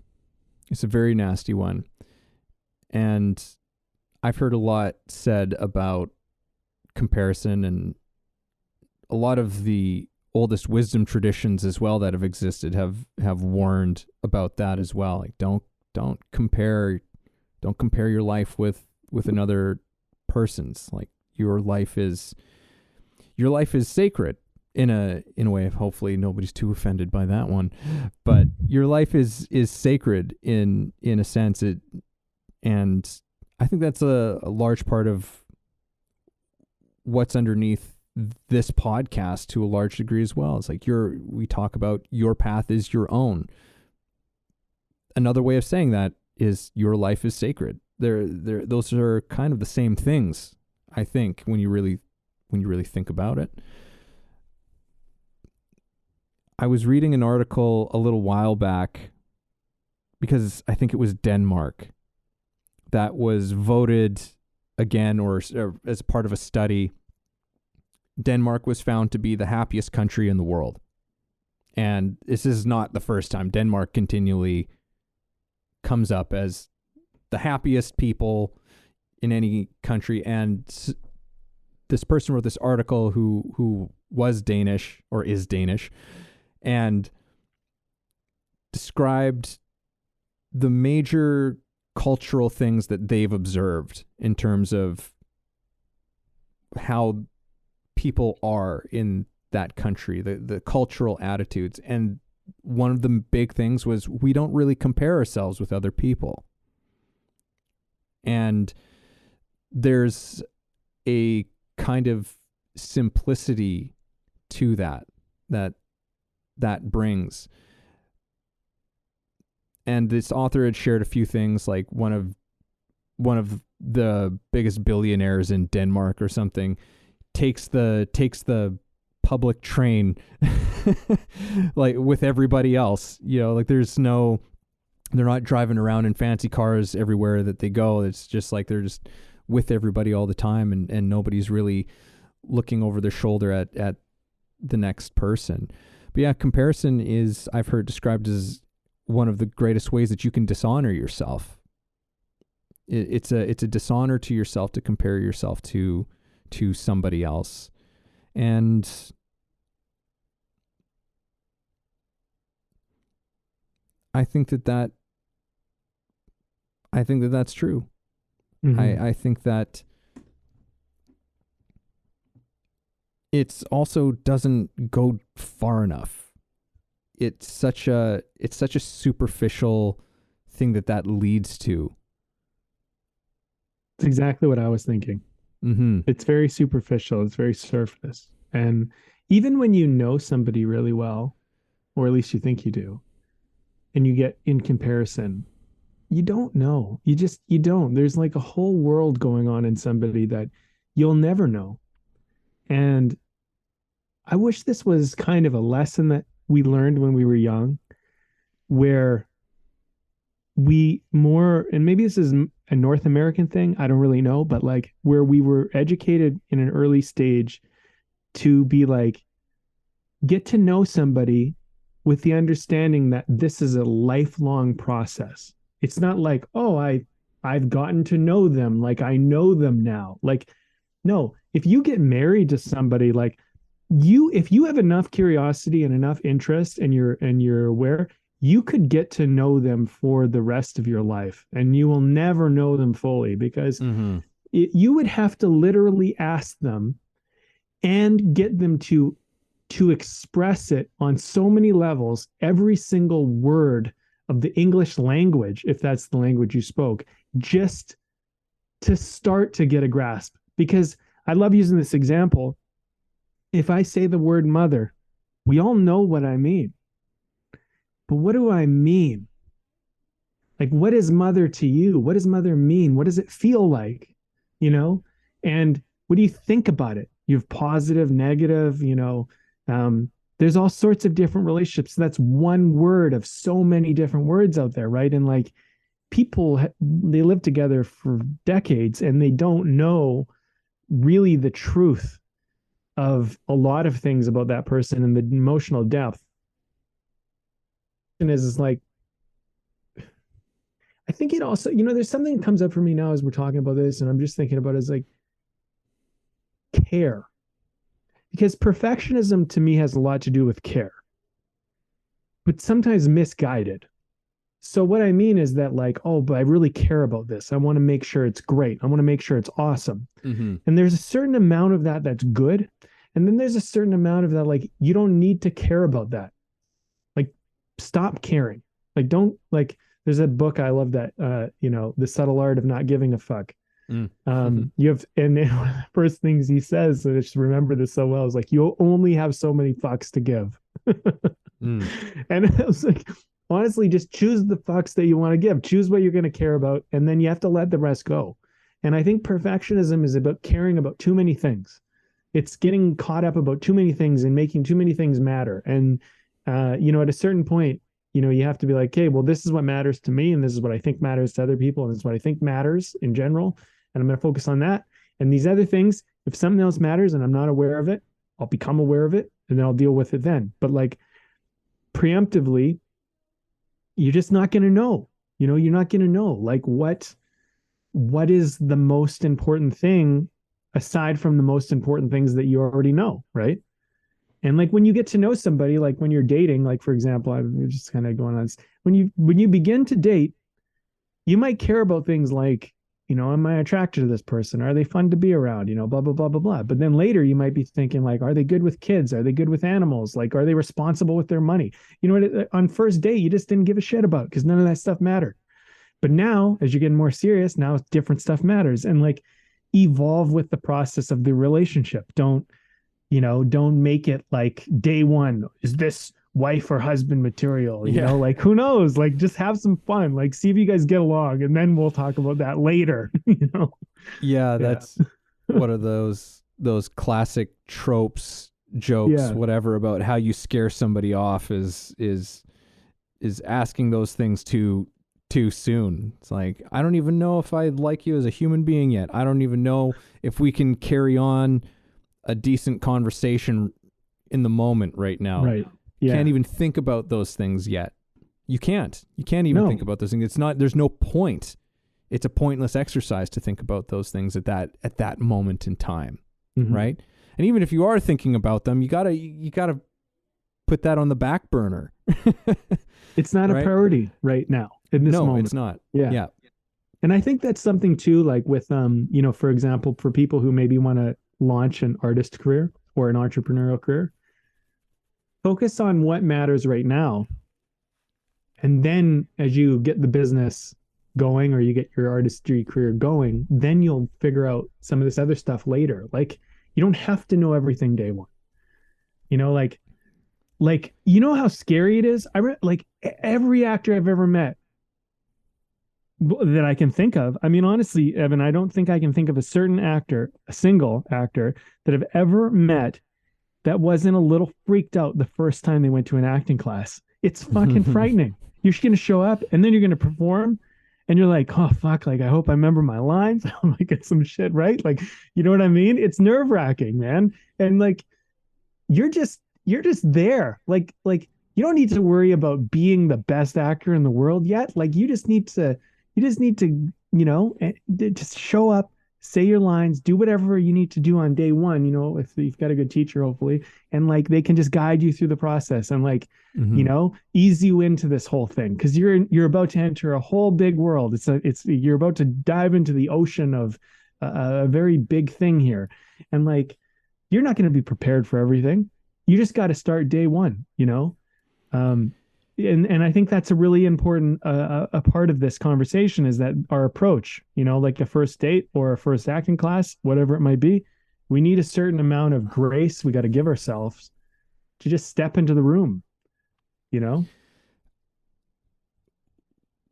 It's a very nasty one. And I've heard a lot said about comparison, and a lot of the oldest wisdom traditions as well that have existed have warned about that as well. Like don't compare your life with another person's. Like your life is sacred in a way. Of hopefully nobody's too offended by that one, but your life is sacred in a sense. And I think that's a large part of what's underneath this podcast to a large degree as well. It's like we talk about your path is your own. Another way of saying that is your life is sacred. Those are kind of the same things, I think, when you really think about it. I was reading an article a little while back, because I think it was Denmark that was voted again, or as part of a study. Denmark was found to be the happiest country in the world. And this is not the first time. Denmark continually comes up as the happiest people in any country. And this person wrote this article who was Danish, or is Danish, and described the major cultural things that they've observed in terms of how people are in that country, the cultural attitudes. And one of the big things was we don't really compare ourselves with other people. And there's a kind of simplicity to that brings. And this author had shared a few things, like one of the biggest billionaires in Denmark or something takes the public train like with everybody else, like they're not driving around in fancy cars everywhere that they go. It's just like they're just with everybody all the time, and nobody's really looking over their shoulder at the next person. But yeah, comparison is, I've heard described as one of the greatest ways that you can dishonor yourself. It's a dishonor to yourself to compare yourself to somebody else. And I think that's true. Mm-hmm. I think that it's also doesn't go far enough. It's such a superficial thing that leads to. It's exactly what I was thinking. Mm-hmm. It's very superficial. It's very surface. And even when you know somebody really well, or at least you think you do, and you get in comparison, you don't know. You don't. There's like a whole world going on in somebody that you'll never know. And I wish this was kind of a lesson that we learned when we were young, where and maybe this is a North American thing, I don't really know, but like where we were educated in an early stage to be like, get to know somebody with the understanding that this is a lifelong process. It's not like, oh, I've gotten to know them, like I know them now. Like, no, if you get married to somebody, like if you have enough curiosity and enough interest, and you're aware, you could get to know them for the rest of your life, and you will never know them fully, because you would have to literally ask them and get them to express it on so many levels, every single word of the English language, if that's the language you spoke, just to start to get a grasp. Because I love using this example. If I say the word mother, we all know what I mean. But what do I mean? Like, what is mother to you? What does mother mean? What does it feel like? And what do you think about it? You have positive, negative, there's all sorts of different relationships. That's one word of so many different words out there, right? And like people, they live together for decades and they don't know really the truth of a lot of things about that person and the emotional depth. And is like, I think it also, there's something that comes up for me now as we're talking about this, and I'm just thinking about it as like care. Because perfectionism to me has a lot to do with care, but sometimes misguided. So what I mean is that like, oh, but I really care about this. I want to make sure it's great. I want to make sure it's awesome. Mm-hmm. And there's a certain amount of that that's good. And then there's a certain amount of that, like, you don't need to care about that. Like, stop caring. Like, don't, like, there's a book I love that, The Subtle Art of Not Giving a Fuck. You have, and one of the first things he says, I just remember this so well, is like, you only have so many fucks to give. And I was like, honestly, just choose the fucks that you want to give. Choose what you're going to care about, and then you have to let the rest go. And I think perfectionism is about caring about too many things. It's getting caught up about too many things and making too many things matter. And, at a certain point, you have to be like, okay, well, this is what matters to me, and this is what I think matters to other people, and this is what I think matters in general. And I'm going to focus on that. And these other things, if something else matters and I'm not aware of it, I'll become aware of it, and then I'll deal with it then. But like preemptively, you're just not going to know. You're not going to know like what is the most important thing aside from the most important things that you already know, right? And like when you get to know somebody, like when you're dating, like for example, I'm just kind of going on, when you begin to date, you might care about things like, am I attracted to this person? Are they fun to be around? Blah, blah, blah, blah, blah. But then later you might be thinking like, are they good with kids? Are they good with animals? Like, are they responsible with their money? On first date, you just didn't give a shit about because none of that stuff mattered. But now, as you're getting more serious, now different stuff matters. And like, evolve with the process of the relationship. Don't make it like day one, is this wife or husband material? Like who knows? Like just have some fun. Like see if you guys get along, and then we'll talk about that later. Yeah, that's one of those classic tropes, jokes, whatever, about how you scare somebody off is asking those things too soon. It's like, I don't even know if I like you as a human being yet. I don't even know if we can carry on a decent conversation in the moment right now. Right. Yeah. Can't even think about those things yet. You can't even think about those things. There's no point. It's a pointless exercise to think about those things at that moment in time. Mm-hmm. Right. And even if you are thinking about them, you gotta put that on the back burner. It's not a priority right now in this moment. No, it's not. Yeah. And I think that's something too, like with, for example, for people who maybe want to launch an artist career or an entrepreneurial career, focus on what matters right now. And then as you get the business going, or you get your artistry career going, then you'll figure out some of this other stuff later. Like you don't have to know everything day one. Like how scary it is. Like every actor I've ever met that I can think of. I mean, honestly, Evan, I don't think I can think of a single actor that I've ever met that wasn't a little freaked out the first time they went to an acting class. It's fucking frightening. You're just going to show up and then you're going to perform and you're like, oh, fuck, like, I hope I remember my lines. I might get some shit right. Like, you know what I mean? It's nerve wracking, man. And like, you're just there. Like, you don't need to worry about being the best actor in the world yet. Like, you just need to, just show up, say your lines, do whatever you need to do on day one, if you've got a good teacher, hopefully, and like they can just guide you through the process and like, ease you into this whole thing. Cause you're about to enter a whole big world. You're about to dive into the ocean of a very big thing here. And like, you're not going to be prepared for everything. You just got to start day one, and I think that's a really important a part of this conversation, is that our approach, like a first date or a first acting class, whatever it might be, we need a certain amount of grace we got to give ourselves to just step into the room,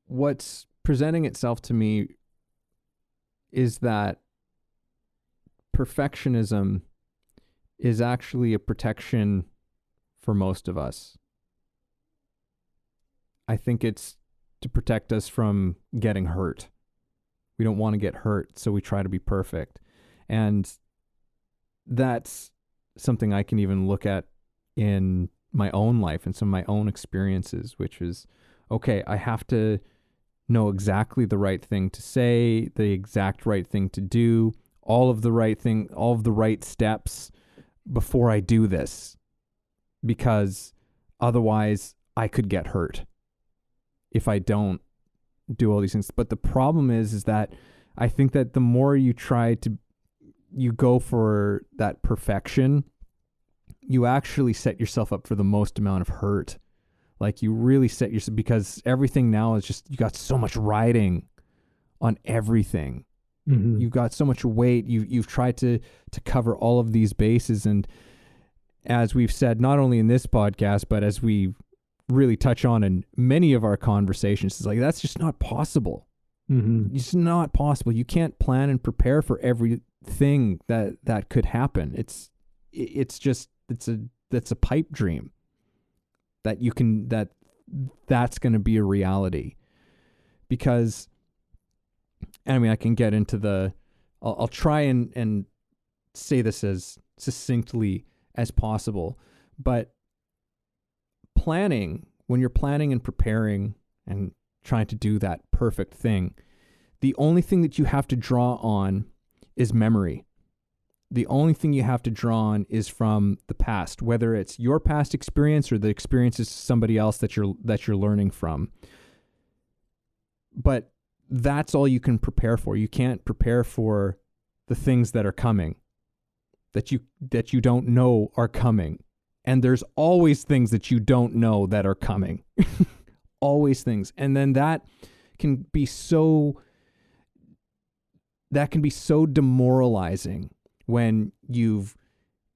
What's presenting itself to me is that perfectionism is actually a protection for most of us. I think it's to protect us from getting hurt. We don't want to get hurt, so we try to be perfect. And that's something I can even look at in my own life and some of my own experiences, which is, okay, I have to know exactly the right thing to say, the exact right thing to do, all of the right steps before I do this, because otherwise I could get hurt if I don't do all these things. But the problem is that I think that the more you go for that perfection, you actually set yourself up for the most amount of hurt. Like, you really set yourself, because everything now is just, you got so much riding on everything. Mm-hmm. You've got so much weight. You've tried to cover all of these bases. And as we've said, not only in this podcast, but as we really touch on in many of our conversations, it's like, that's just not possible. Mm-hmm. It's not possible. You can't plan and prepare for everything that could happen. It's a pipe dream that's going to be a reality. Because, I mean, I can get into I'll try and say this as succinctly as possible, but when you're planning and preparing and trying to do that perfect thing, the only thing that you have to draw on is memory. The only thing you have to draw on is from the past, whether it's your past experience or the experiences of somebody else that you're learning from. But that's all you can prepare for. You can't prepare for the things that are coming, that you don't know are coming. And there's always things that you don't know that are coming. Always things. And then that can be so demoralizing when you've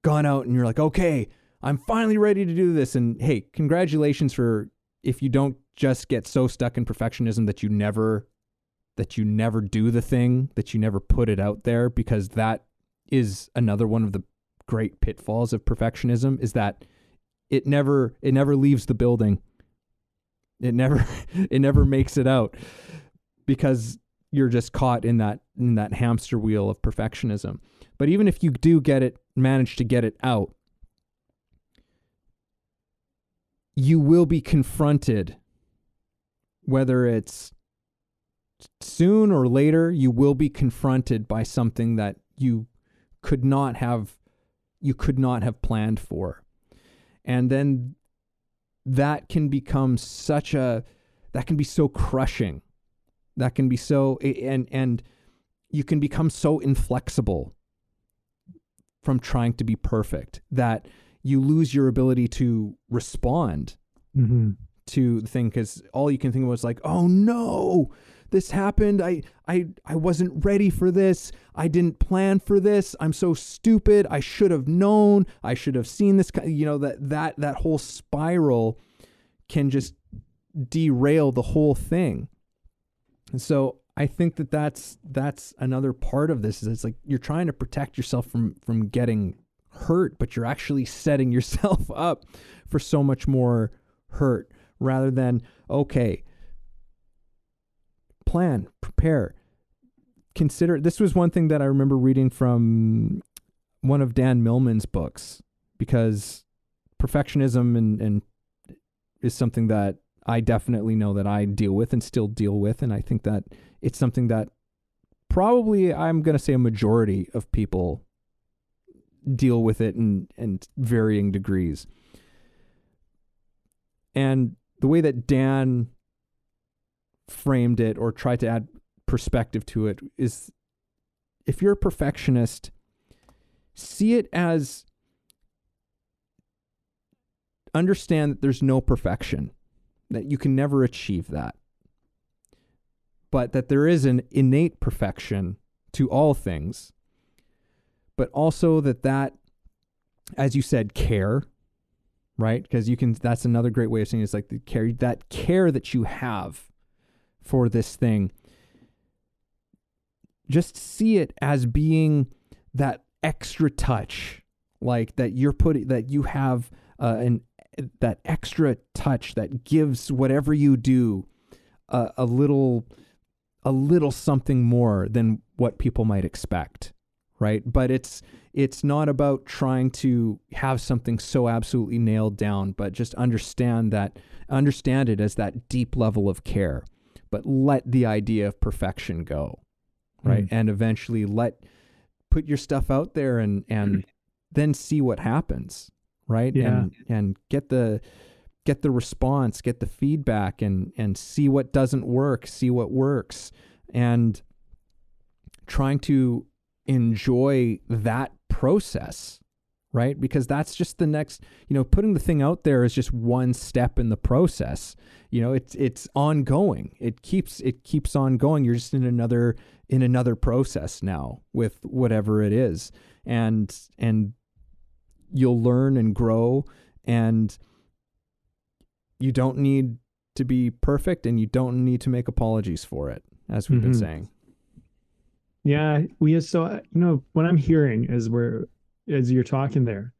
gone out and you're like, okay, I'm finally ready to do this. And hey, congratulations if you don't just get so stuck in perfectionism that you never do the thing, that you never put it out there, because that is another one of the great pitfalls of perfectionism, is that it never leaves the building. It never makes it out, because you're just caught in that hamster wheel of perfectionism. But even if you do manage to get it out, you will be confronted, whether it's soon or later, you will be confronted by something that you could not have planned for. And then that can become that can be so crushing. That can be so, and you can become so inflexible from trying to be perfect that you lose your ability to respond Mm-hmm. to the thing, because all you can think of is like, oh no, this happened. I wasn't ready for this. I didn't plan for this. I'm so stupid. I should have known. I should have seen this. That whole spiral can just derail the whole thing. And so I think that's another part of this, is it's like you're trying to protect yourself from getting hurt, but you're actually setting yourself up for so much more hurt, rather than, okay, plan, prepare, consider. This was one thing that I remember reading from one of Dan Millman's books, because perfectionism and is something that I definitely know that I deal with and still deal with. And I think that it's something that probably, I'm going to say, a majority of people deal with it in varying degrees. And the way that Dan framed it, or tried to add perspective to it, is, if you're a perfectionist, see it as, understand that there's no perfection, that you can never achieve that, but that there is an innate perfection to all things, but also that, as you said, care, right? Because that's another great way of saying it, is like that care that you have for this thing. Just see it as being that extra touch, like that you have that extra touch that gives whatever you do a little something more than what people might expect, right? But it's not about trying to have something so absolutely nailed down, but just understand it as that deep level of care. but let the idea of perfection go, right? And eventually put your stuff out there and then see what happens, right? Yeah. And get the response, get the feedback, and see what doesn't work, see what works, and trying to enjoy that process, right? Because that's just the next, putting the thing out there is just one step in the process. It's ongoing. It keeps on going. You're just in another process now with whatever it is. And you'll learn and grow, and you don't need to be perfect, and you don't need to make apologies for it, as we've been saying. Yeah, what I'm hearing as you're talking there,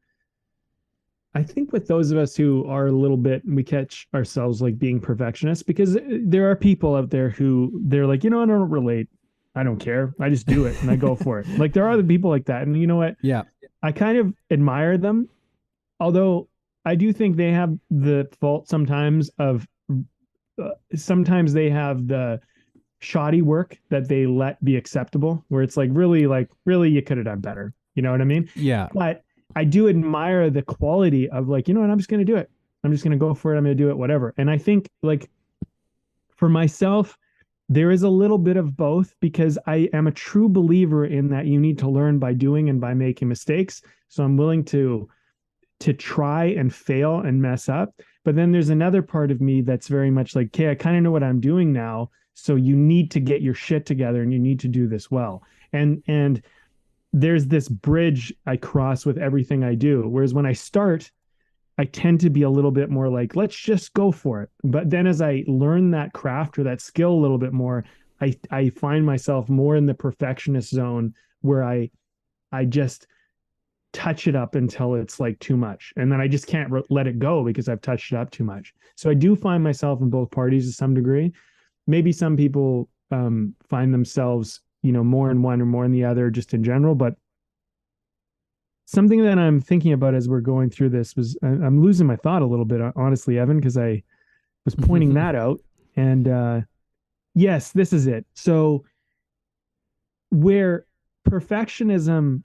I think with those of us who are a little bit, we catch ourselves like being perfectionists, because there are people out there who they're like, I don't relate. I don't care. I just do it and I go for it. Like there are the people like that. And you know what? Yeah. I kind of admire them, although I do think they have the fault sometimes of sometimes they have the shoddy work that they let be acceptable, where it's like really you could have done better. You know what I mean? Yeah. But I do admire the quality of like, what, I'm just going to do it. I'm just going to go for it. I'm going to do it, whatever. And I think like for myself, there is a little bit of both, because I am a true believer in that you need to learn by doing and by making mistakes. So I'm willing to try and fail and mess up. But then there's another part of me that's very much like, okay, I kind of know what I'm doing now. So you need to get your shit together and you need to do this well. And there's this bridge I cross with everything I do. Whereas when I start, I tend to be a little bit more like, let's just go for it. But then as I learn that craft or that skill a little bit more, I find myself more in the perfectionist zone, where I just touch it up until it's like too much. And then I just can't let it go because I've touched it up too much. So I do find myself in both parties to some degree. Maybe some people find themselves, more in one or more in the other, just in general. But something that I'm thinking about as we're going through this was, I'm losing my thought a little bit, honestly, Evan, because I was pointing that out. And yes, this is it. So where perfectionism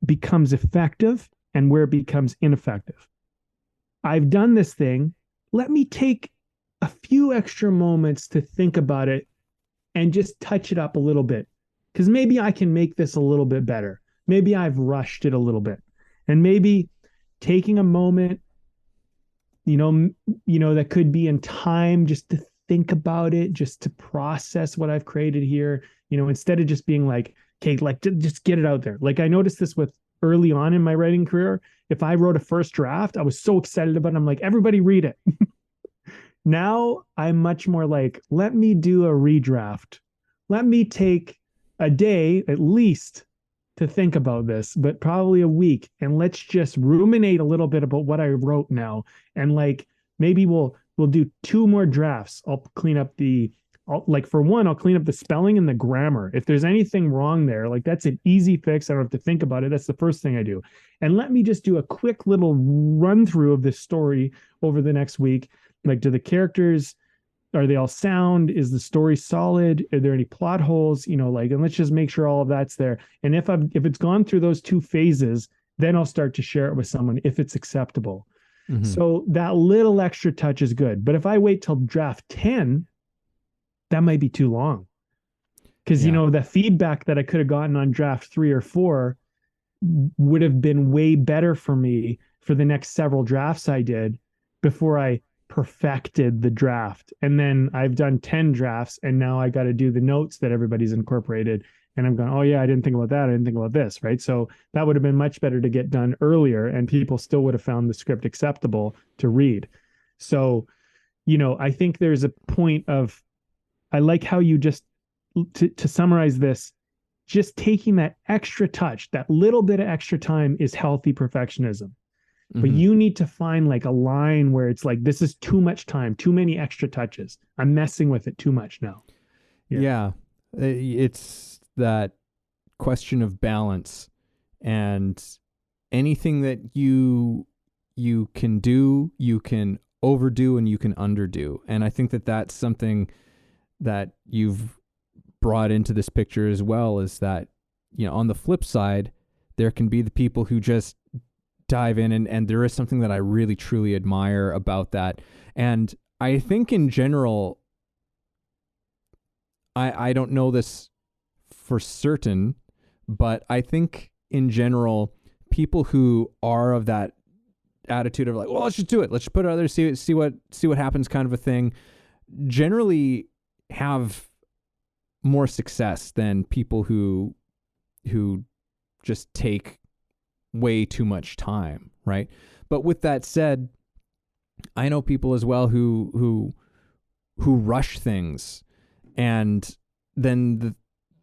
becomes effective and where it becomes ineffective. I've done this thing. Let me take a few extra moments to think about it and just touch it up a little bit, because maybe I can make this a little bit better. Maybe I've rushed it a little bit, and maybe taking a moment, that could be in time just to think about it, just to process what I've created here, instead of just being like, okay, like just get it out there. Like I noticed this with early on in my writing career. If I wrote a first draft, I was so excited about it. I'm like, everybody read it. Now I'm much more like, let me do a redraft. Let me take a day at least to think about this, but probably a week. And let's just ruminate a little bit about what I wrote now. And like, maybe we'll do 2 more drafts. I'll clean up I'll clean up the spelling and the grammar. If there's anything wrong there, like that's an easy fix. I don't have to think about it. That's the first thing I do. And let me just do a quick little run through of this story over the next week. Like, do the characters, are they all sound? Is the story solid? Are there any plot holes? And let's just make sure all of that's there. And if it's gone through those 2 phases, then I'll start to share it with someone if it's acceptable. Mm-hmm. So that little extra touch is good. But if I wait till draft 10, that might be too long. Because, the feedback that I could have gotten on draft 3 or 4 would have been way better for me for the next several drafts I did before I perfected the draft. And then I've done 10 drafts, and now I got to do the notes that everybody's incorporated. And I'm going, oh yeah, I didn't think about that. I didn't think about this. Right. So that would have been much better to get done earlier, and people still would have found the script acceptable to read. So, I think there's a point of, I like how you just, to summarize this, just taking that extra touch, that little bit of extra time is healthy perfectionism. Mm-hmm. But you need to find like a line where it's like, this is too much time, too many extra touches. I'm messing with it too much now. Yeah. It's that question of balance, and anything that you can do, you can overdo and you can underdo. And I think that that's something that you've brought into this picture as well is that, on the flip side, there can be the people who just dive in, and there is something that I really truly admire about that. And I think in general, I don't know this for certain, but I think in general, people who are of that attitude of like, well, let's just do it, let's just put it out there, see what happens, kind of a thing, generally have more success than people who just take way too much time, right? But with that said, I know people as well who rush things, and then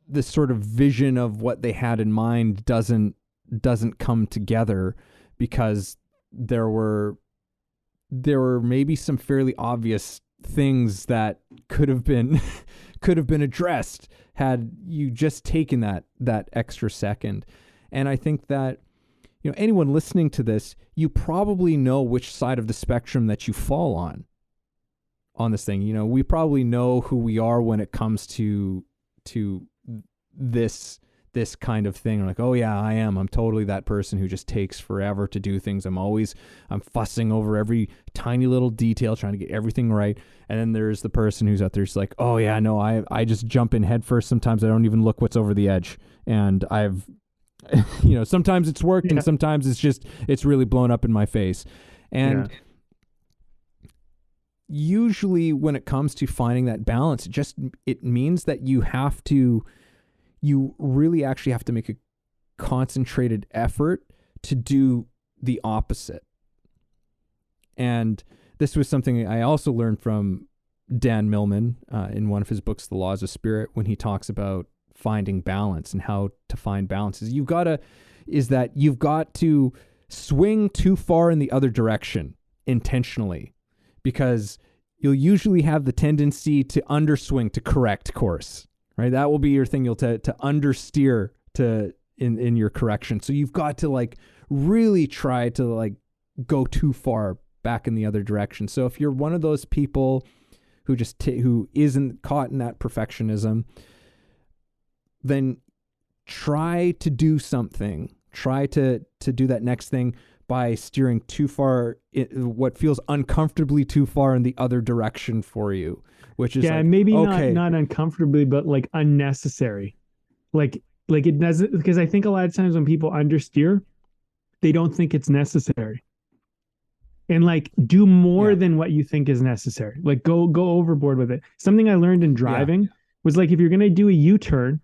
the sort of vision of what they had in mind doesn't come together, because there were maybe some fairly obvious things that could have been addressed had you just taken that extra second. And I think that, anyone listening to this, you probably know which side of the spectrum that you fall on this thing. We probably know who we are when it comes to this kind of thing. Like, oh yeah, I'm totally that person who just takes forever to do things. I'm fussing over every tiny little detail, trying to get everything right. And then there's the person who's out there, just like, oh yeah, no, I just jump in head first. Sometimes I don't even look what's over the edge. And I've, sometimes it's worked, and sometimes it's really blown up in my face. And usually when it comes to finding that balance, it means that you really actually have to make a concentrated effort to do the opposite. And this was something I also learned from Dan Millman in one of his books, The Laws of Spirit, when he talks about finding balance and how to find balance. You've got to swing too far in the other direction intentionally, because you'll usually have the tendency to underswing, to correct course. Right, that will be your thing. You'll to understeer in your correction. So you've got to really try to go too far back in the other direction. So if you're one of those people who who isn't caught in that perfectionism, then try to do something. Try to do that next thing by steering too far, what feels uncomfortably too far in the other direction for you. Which is maybe not uncomfortably, but unnecessary. Like it doesn't, because I think a lot of times when people understeer, they don't think it's necessary. And do more than what you think is necessary. Go overboard with it. Something I learned in driving was if you're gonna do a U-turn,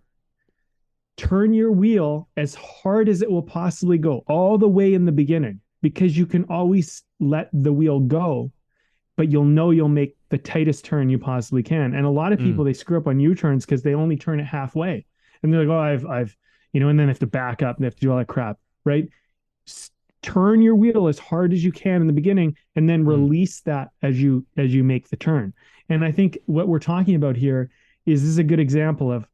turn your wheel as hard as it will possibly go, all the way in the beginning, because you can always let the wheel go, but you'll make the tightest turn you possibly can. And a lot of people, they screw up on U-turns because they only turn it halfway. And they're like, oh, I've and then they have to back up and they have to do all that crap, right? Turn your wheel as hard as you can in the beginning, and then release that as you make the turn. And I think what we're talking about here is this is a good example of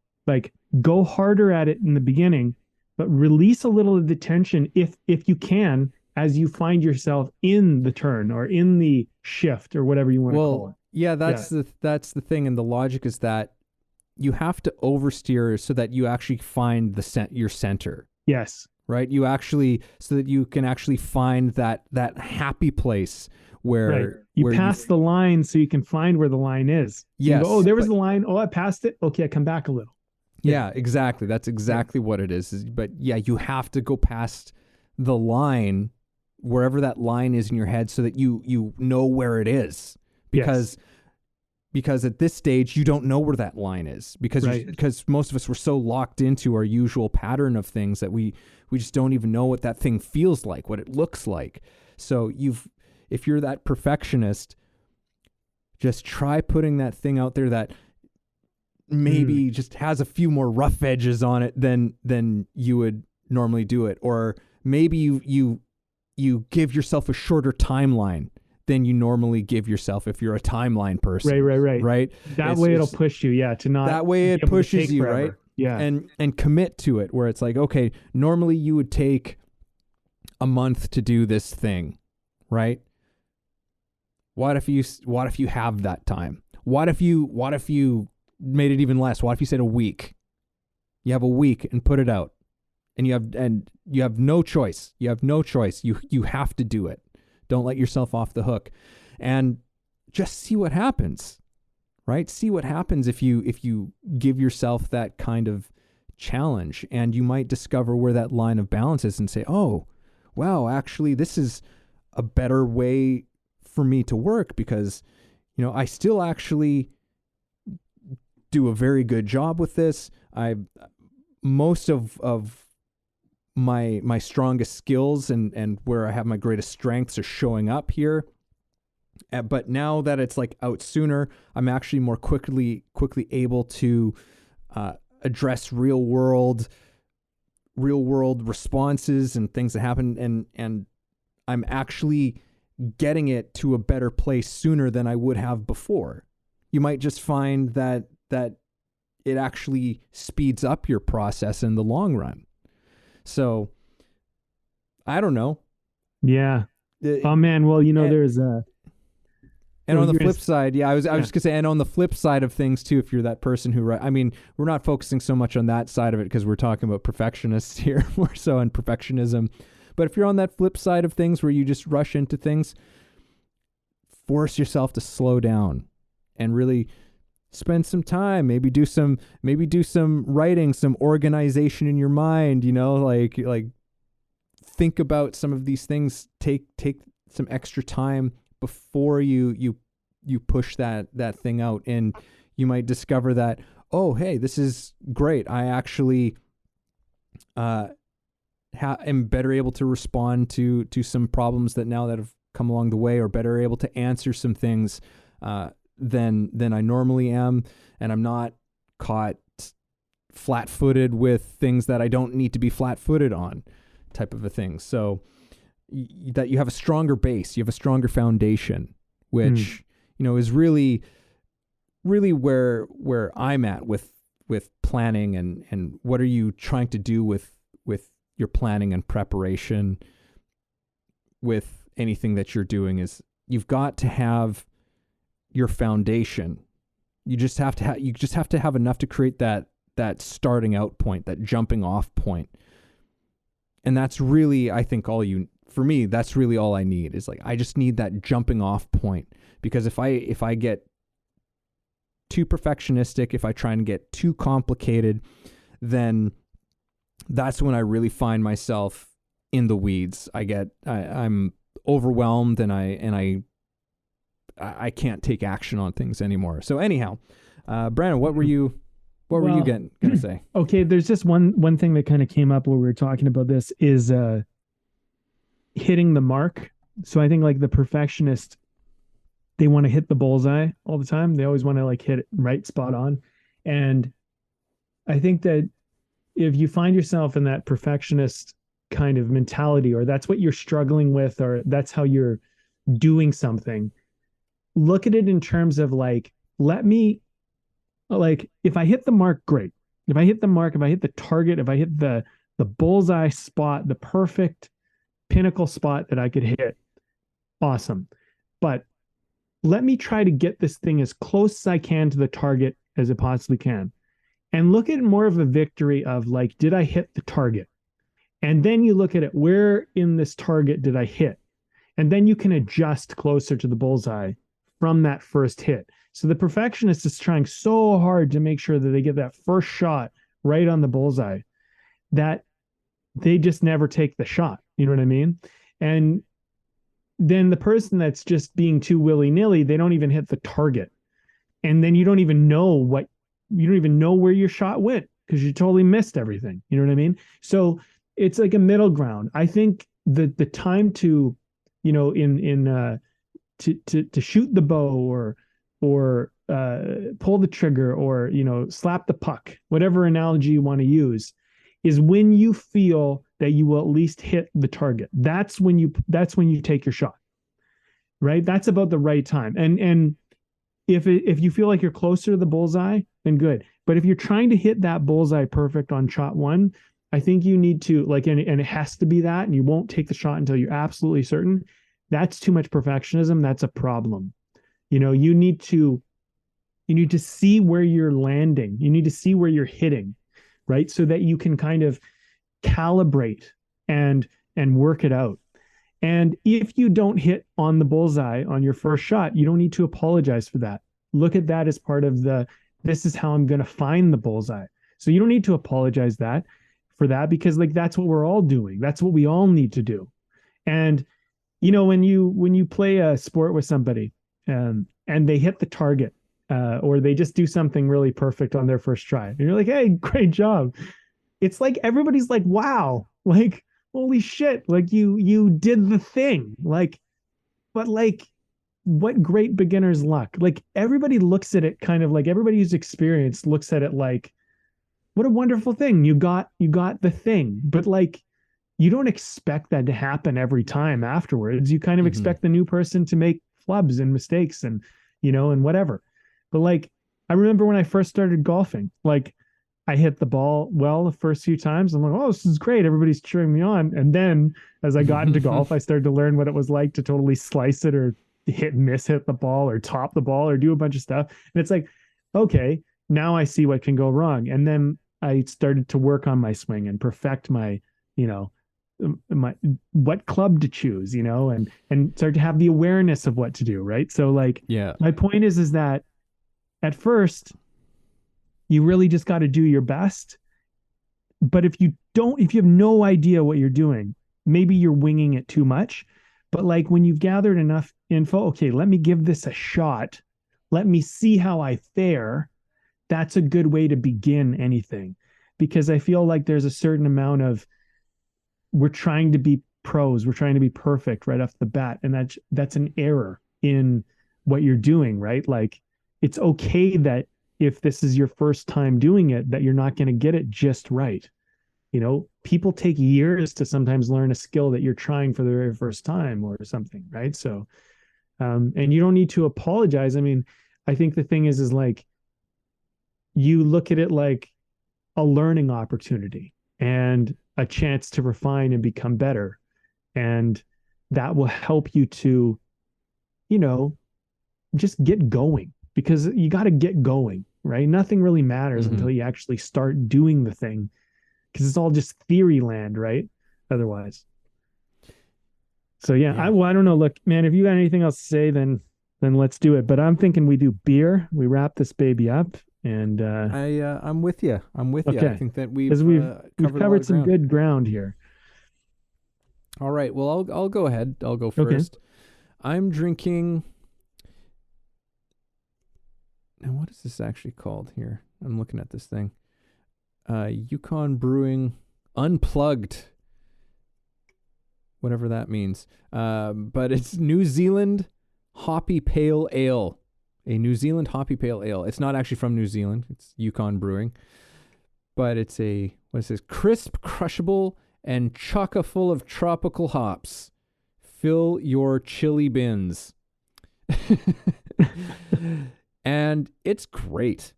go harder at it in the beginning, but release a little of the tension if you can, as you find yourself in the turn or in the shift or whatever you want to call it. Yeah, that's the thing. And the logic is that you have to oversteer so that you actually find your center. Yes. Right. So that you can actually find that happy place where you pass the line, so you can find where the line is. Yes. Oh, there was the line. Oh, I passed it. Okay, I come back a little. Yeah, exactly. That's exactly what it is. But yeah, you have to go past the line, wherever that line is in your head, so that you know where it is. Because at this stage you don't know where that line is, because most of us were so locked into our usual pattern of things that we just don't even know what that thing feels like, what it looks like. So if you're that perfectionist, just try putting that thing out there that maybe just has a few more rough edges on it than you would normally do it. Or maybe you give yourself a shorter timeline than you normally give yourself if you're a timeline person. Right. That way it'll push you, to not. That way it pushes you, forever. right? Yeah. And commit to it, where it's okay, normally you would take a month to do this thing, right? What if you have that time? What if you made it even less. What if you said a week? You have a week and put it out. And you have no choice. You have no choice. You have to do it. Don't let yourself off the hook. And just see what happens. Right? See what happens if you give yourself that kind of challenge, and you might discover where that line of balance is and say, "Oh, wow, actually this is a better way for me to work because, I still actually do a very good job with this. Most of my strongest skills and where I have my greatest strengths are showing up here. But now that it's like out sooner, I'm actually more quickly able to address real world responses and things that happen, and I'm actually getting it to a better place sooner than I would have before." You might just find that it actually speeds up your process in the long run. So I don't know. Yeah. Oh man. Well, there's and on the flip side, I was just gonna say, and on the flip side of things too, if you're that person who, I mean, we're not focusing so much on that side of it because we're talking about perfectionists here, more so on perfectionism. But if you're on that flip side of things where you just rush into things, force yourself to slow down and really spend some time. Maybe do some writing, some organization in your mind. Like think about some of these things. Take some extra time before you push that thing out, and you might discover that, oh, hey, this is great. I actually am better able to respond to some problems that have come along the way, or better able to answer some things than I normally am, and I'm not caught flat-footed with things that I don't need to be flat-footed on, type of a thing. So that you have a stronger base, you have a stronger foundation, which is really where I'm at with planning and what are you trying to do with your planning and preparation with anything that you're doing. Is you've got to have your foundation. You just have to have enough to create that starting out point, that jumping off point. And that's really, I think, for me, that's really all I need, is like, I just need that jumping off point. Because if I get too perfectionistic, if I try and get too complicated, then that's when I really find myself in the weeds. I'm overwhelmed, and I can't take action on things anymore. So anyhow, Brandon, what were you going to say? Okay, there's just one thing that kind of came up when we were talking about this is hitting the mark. So I think like the perfectionist, they want to hit the bullseye all the time. They always want to like hit it right spot on. And I think that if you find yourself in that perfectionist kind of mentality, or that's what you're struggling with, or that's how you're doing something, look at it in terms of like, if I hit the mark, great. If I hit the mark, if I hit the target, if I hit the bullseye spot, the perfect pinnacle spot that I could hit, awesome. But let me try to get this thing as close as I can to the target as it possibly can. And look at it more of a victory of like, did I hit the target? And then you look at it, where in this target did I hit? And then you can adjust closer to the bullseye from that first hit. So the perfectionist is trying so hard to make sure that they get that first shot right on the bullseye that they just never take the shot. You know what I mean? And then the person that's just being too willy-nilly, they don't even hit the target. And then you don't even know where your shot went because you totally missed everything. You know what I mean? So it's like a middle ground. I think the time to, to shoot the bow or pull the trigger or, slap the puck, whatever analogy you want to use, is when you feel that you will at least hit the target. That's when you take your shot, right? That's about the right time. And if you feel like you're closer to the bullseye, then good. But if you're trying to hit that bullseye perfect on shot one, I think you need to and it has to be that, and you won't take the shot until you're absolutely certain. That's too much perfectionism. That's a problem. You need to You need to see where you're landing. You need to see where you're hitting, right? So that you can kind of calibrate and work it out. And if you don't hit on the bullseye on your first shot, you don't need to apologize for that. Look at that as part of this is how I'm going to find the bullseye. So you don't need to apologize for that, because like that's what we're all doing. That's what we all need to do. And when you play a sport with somebody, and they hit the target, or they just do something really perfect on their first try, and you're like, hey, great job. It's like everybody's like, wow, like, holy shit, like you did the thing. Like, but like, what great beginner's luck. Like, everybody looks at it kind of like, everybody who's experienced looks at it like, what a wonderful thing. You got the thing. But like, you don't expect that to happen every time afterwards. You kind of expect the new person to make flubs and mistakes and whatever. But like, I remember when I first started golfing, like, I hit the ball well the first few times. I'm like, oh, this is great. Everybody's cheering me on. And then as I got into golf, I started to learn what it was like to totally slice it, or hit the ball, or top the ball, or do a bunch of stuff. And it's like, okay, now I see what can go wrong. And then I started to work on my swing and perfect my what club to choose, and start to have the awareness of what to do. Right. So like, yeah, my point is that at first, you really just got to do your best. But if you have no idea what you're doing, maybe you're winging it too much. But like, when you've gathered enough info, okay, let me give this a shot. Let me see how I fare. That's a good way to begin anything. Because I feel like there's a certain amount of, we're trying to be pros. We're trying to be perfect right off the bat. And that's an error in what you're doing, right? Like, it's okay that if this is your first time doing it, that you're not going to get it just right. People take years to sometimes learn a skill that you're trying for the very first time or something, right? So, and you don't need to apologize. I mean, I think the thing is like, you look at it like a learning opportunity and a chance to refine and become better. And that will help you to, just get going, because you got to get going. Right? Nothing really matters until you actually start doing the thing, because it's all just theory land, right? Otherwise. So yeah. I don't know. Look, man, if you got anything else to say, then let's do it. But I'm thinking we do beer. We wrap this baby up, and I'm with you. Okay. I think that we've covered some good ground here. All right. Well, I'll go ahead. I'll go first. Okay. I'm drinking. Now, what is this actually called here? I'm looking at this thing. Yukon Brewing Unplugged. Whatever that means. But it's New Zealand Hoppy Pale Ale. A New Zealand Hoppy Pale Ale. It's not actually from New Zealand. It's Yukon Brewing. But it's crisp, crushable, and chock full of tropical hops. Fill your chili bins. And it's great.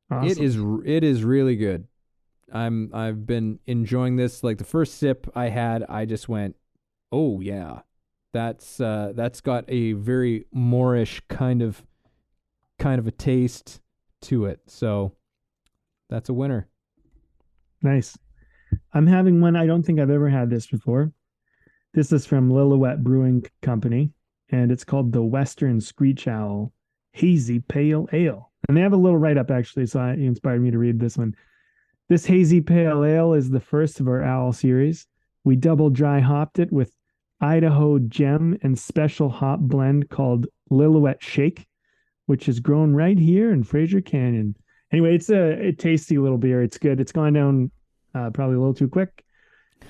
Awesome. It is really good. I've been enjoying this. Like, the first sip I had, I just went, oh yeah, that's got a very Moorish kind of a taste to it. So that's a winner. Nice. I'm having one. I don't think I've ever had this before. This is from Lillooet Brewing Company, and it's called the Western Screech Owl Hazy Pale Ale. And they have a little write-up, actually, so it inspired me to read this one. This Hazy Pale Ale is the first of our Owl series. We double dry hopped it with Idaho Gem and special hop blend called Lillooet Shake, which is grown right here in Fraser Canyon. Anyway, it's a tasty little beer. It's good. It's gone down probably a little too quick.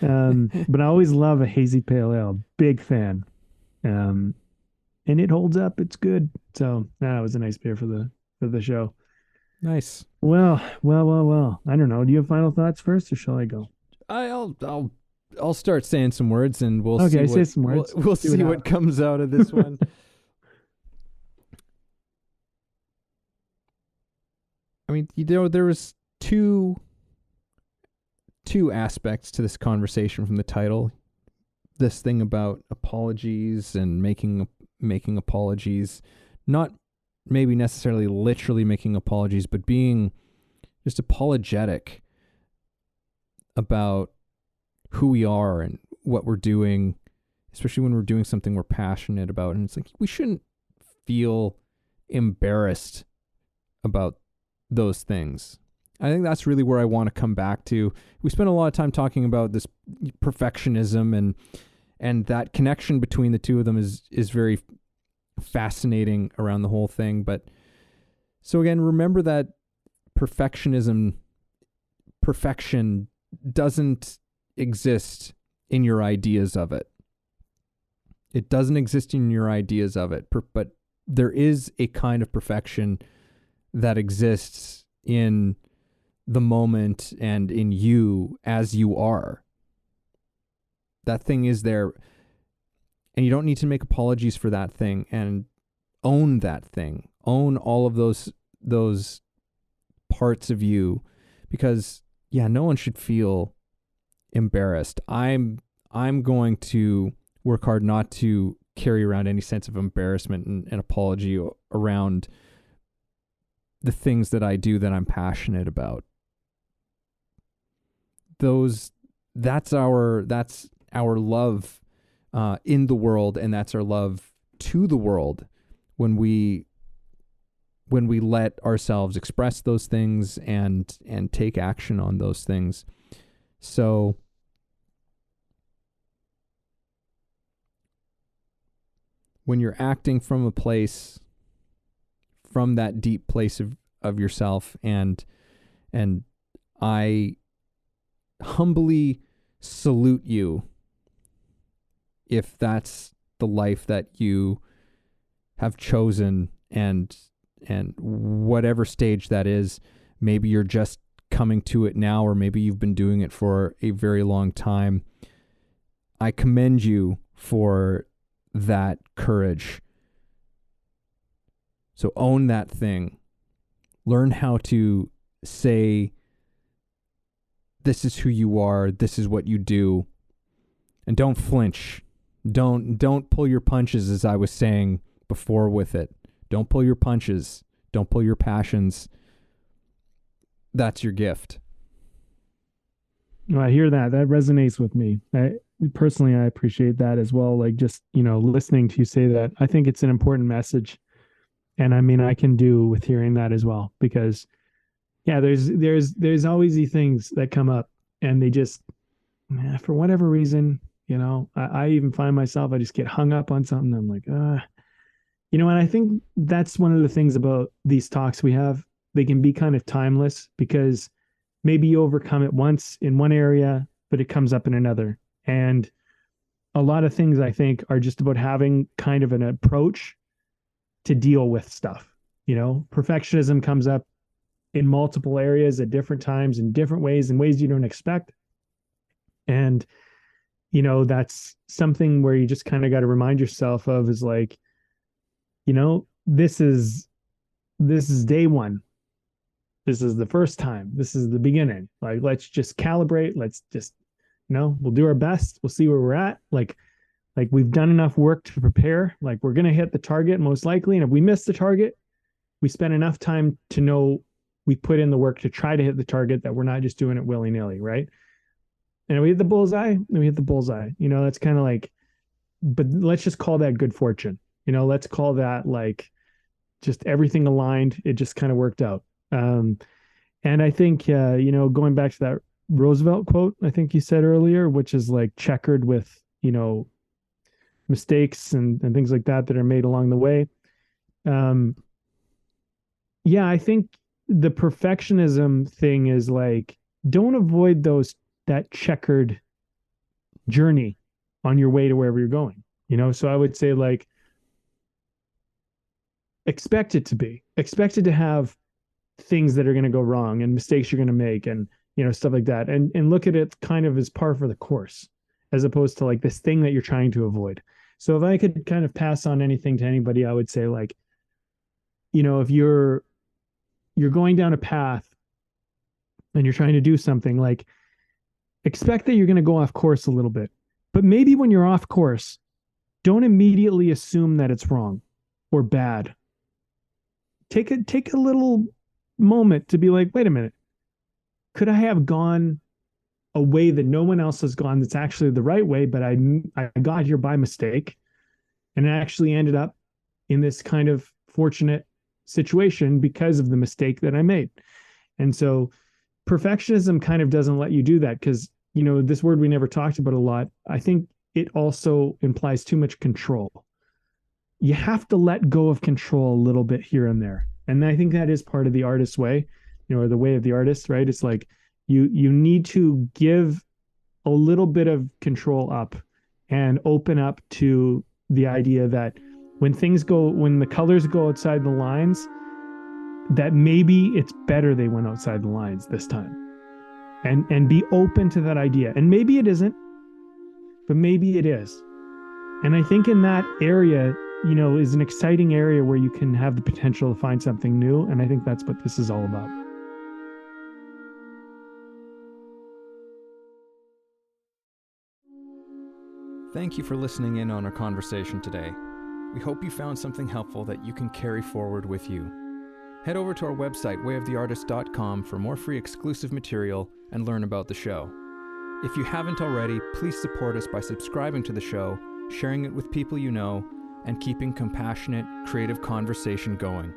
But I always love a Hazy Pale Ale. Big fan. And it holds up. It's good. So that was a nice beer for the show. Nice. Well. I don't know. Do you have final thoughts first, or shall I go? I'll start saying some words, and we'll see. Okay, say some words. We'll see what comes out of this one. I mean, there was two aspects to this conversation from the title. This thing about apologies and making apologies, not maybe necessarily literally making apologies, but being just apologetic about who we are and what we're doing, especially when we're doing something we're passionate about. And it's like, we shouldn't feel embarrassed about those things. I think that's really where I want to come back to. We spent a lot of time talking about this perfectionism, and that connection between the two of them is very fascinating around the whole thing. But so again, remember that perfection doesn't exist in your ideas of it. It doesn't exist in your ideas of it, but there is a kind of perfection that exists in the moment and in you as you are. That thing is there, and you don't need to make apologies for that thing, and own that thing. Own all of those parts of you, because no one should feel embarrassed. I'm going to work hard not to carry around any sense of embarrassment and apology around the things that I do that I'm passionate about. That's our love in the world, and that's our love to the world when we let ourselves express those things and take action on those things. So when you're acting from that deep place of yourself, and I humbly salute you if that's the life that you have chosen, and whatever stage that is. Maybe you're just coming to it now, or maybe you've been doing it for a very long time. I commend you for that courage. So own that thing. Learn how to say, this is who you are, this is what you do, and don't flinch. Don't pull your punches, as I was saying before with it. Don't pull your punches. Don't pull your passions. That's your gift. Well, I hear that. That resonates with me. I appreciate that as well. Like, just, listening to you say that, I think it's an important message. And I mean, I can do with hearing that as well, because there's always these things that come up, and they just, for whatever reason, I even find myself, I just get hung up on something. I'm like, and I think that's one of the things about these talks we have. They can be kind of timeless, because maybe you overcome it once in one area, but it comes up in another. And a lot of things, I think, are just about having kind of an approach to deal with stuff. Perfectionism comes up in multiple areas at different times, in different ways, in ways you don't expect. And, that's something where you just kind of got to remind yourself of, is like, this is day one. This is the first time. This is the beginning. Like, let's just calibrate. Let's just, we'll do our best. We'll see where we're at. Like we've done enough work to prepare. Like, we're going to hit the target most likely. And if we miss the target, we spend enough time to know we put in the work to try to hit the target, that we're not just doing it willy-nilly, right? And we hit the bullseye, that's kind of like, but let's just call that good fortune. Let's call that like just everything aligned. It just kind of worked out. And I think, going back to that Roosevelt quote, I think you said earlier, which is like checkered with, mistakes and things like that are made along the way. I think the perfectionism thing is like, don't avoid that checkered journey on your way to wherever you're going. So I would say, like, expect it to have things that are going to go wrong and mistakes you're going to make, and stuff like that, and look at it kind of as par for the course, as opposed to like this thing that you're trying to avoid. So if I could kind of pass on anything to anybody, I would say, like, if you're going down a path and you're trying to do something, like, expect that you're going to go off course a little bit, but maybe when you're off course, don't immediately assume that it's wrong or bad. take a little moment to be like, wait a minute, could I have gone a way that no one else has gone that's actually the right way, but I got here by mistake, and it actually ended up in this kind of fortunate situation because of the mistake that I made. And so perfectionism kind of doesn't let you do that, because, you know, this word we never talked about a lot, I think it also implies too much control. You have to let go of control a little bit here and there. And I think that is part of the artist's way, you know, or the way of the artist, right? It's like you need to give a little bit of control up and open up to the idea that when the colors go outside the lines, that maybe it's better they went outside the lines this time. And be open to that idea. And maybe it isn't, but maybe it is. And I think in that area, you know, is an exciting area where you can have the potential to find something new. And I think that's what this is all about. Thank you for listening in on our conversation today. We hope you found something helpful that you can carry forward with you. Head over to our website, wayoftheartist.com, for more free exclusive material and learn about the show. If you haven't already, please support us by subscribing to the show, sharing it with people you know, and keeping compassionate, creative conversation going.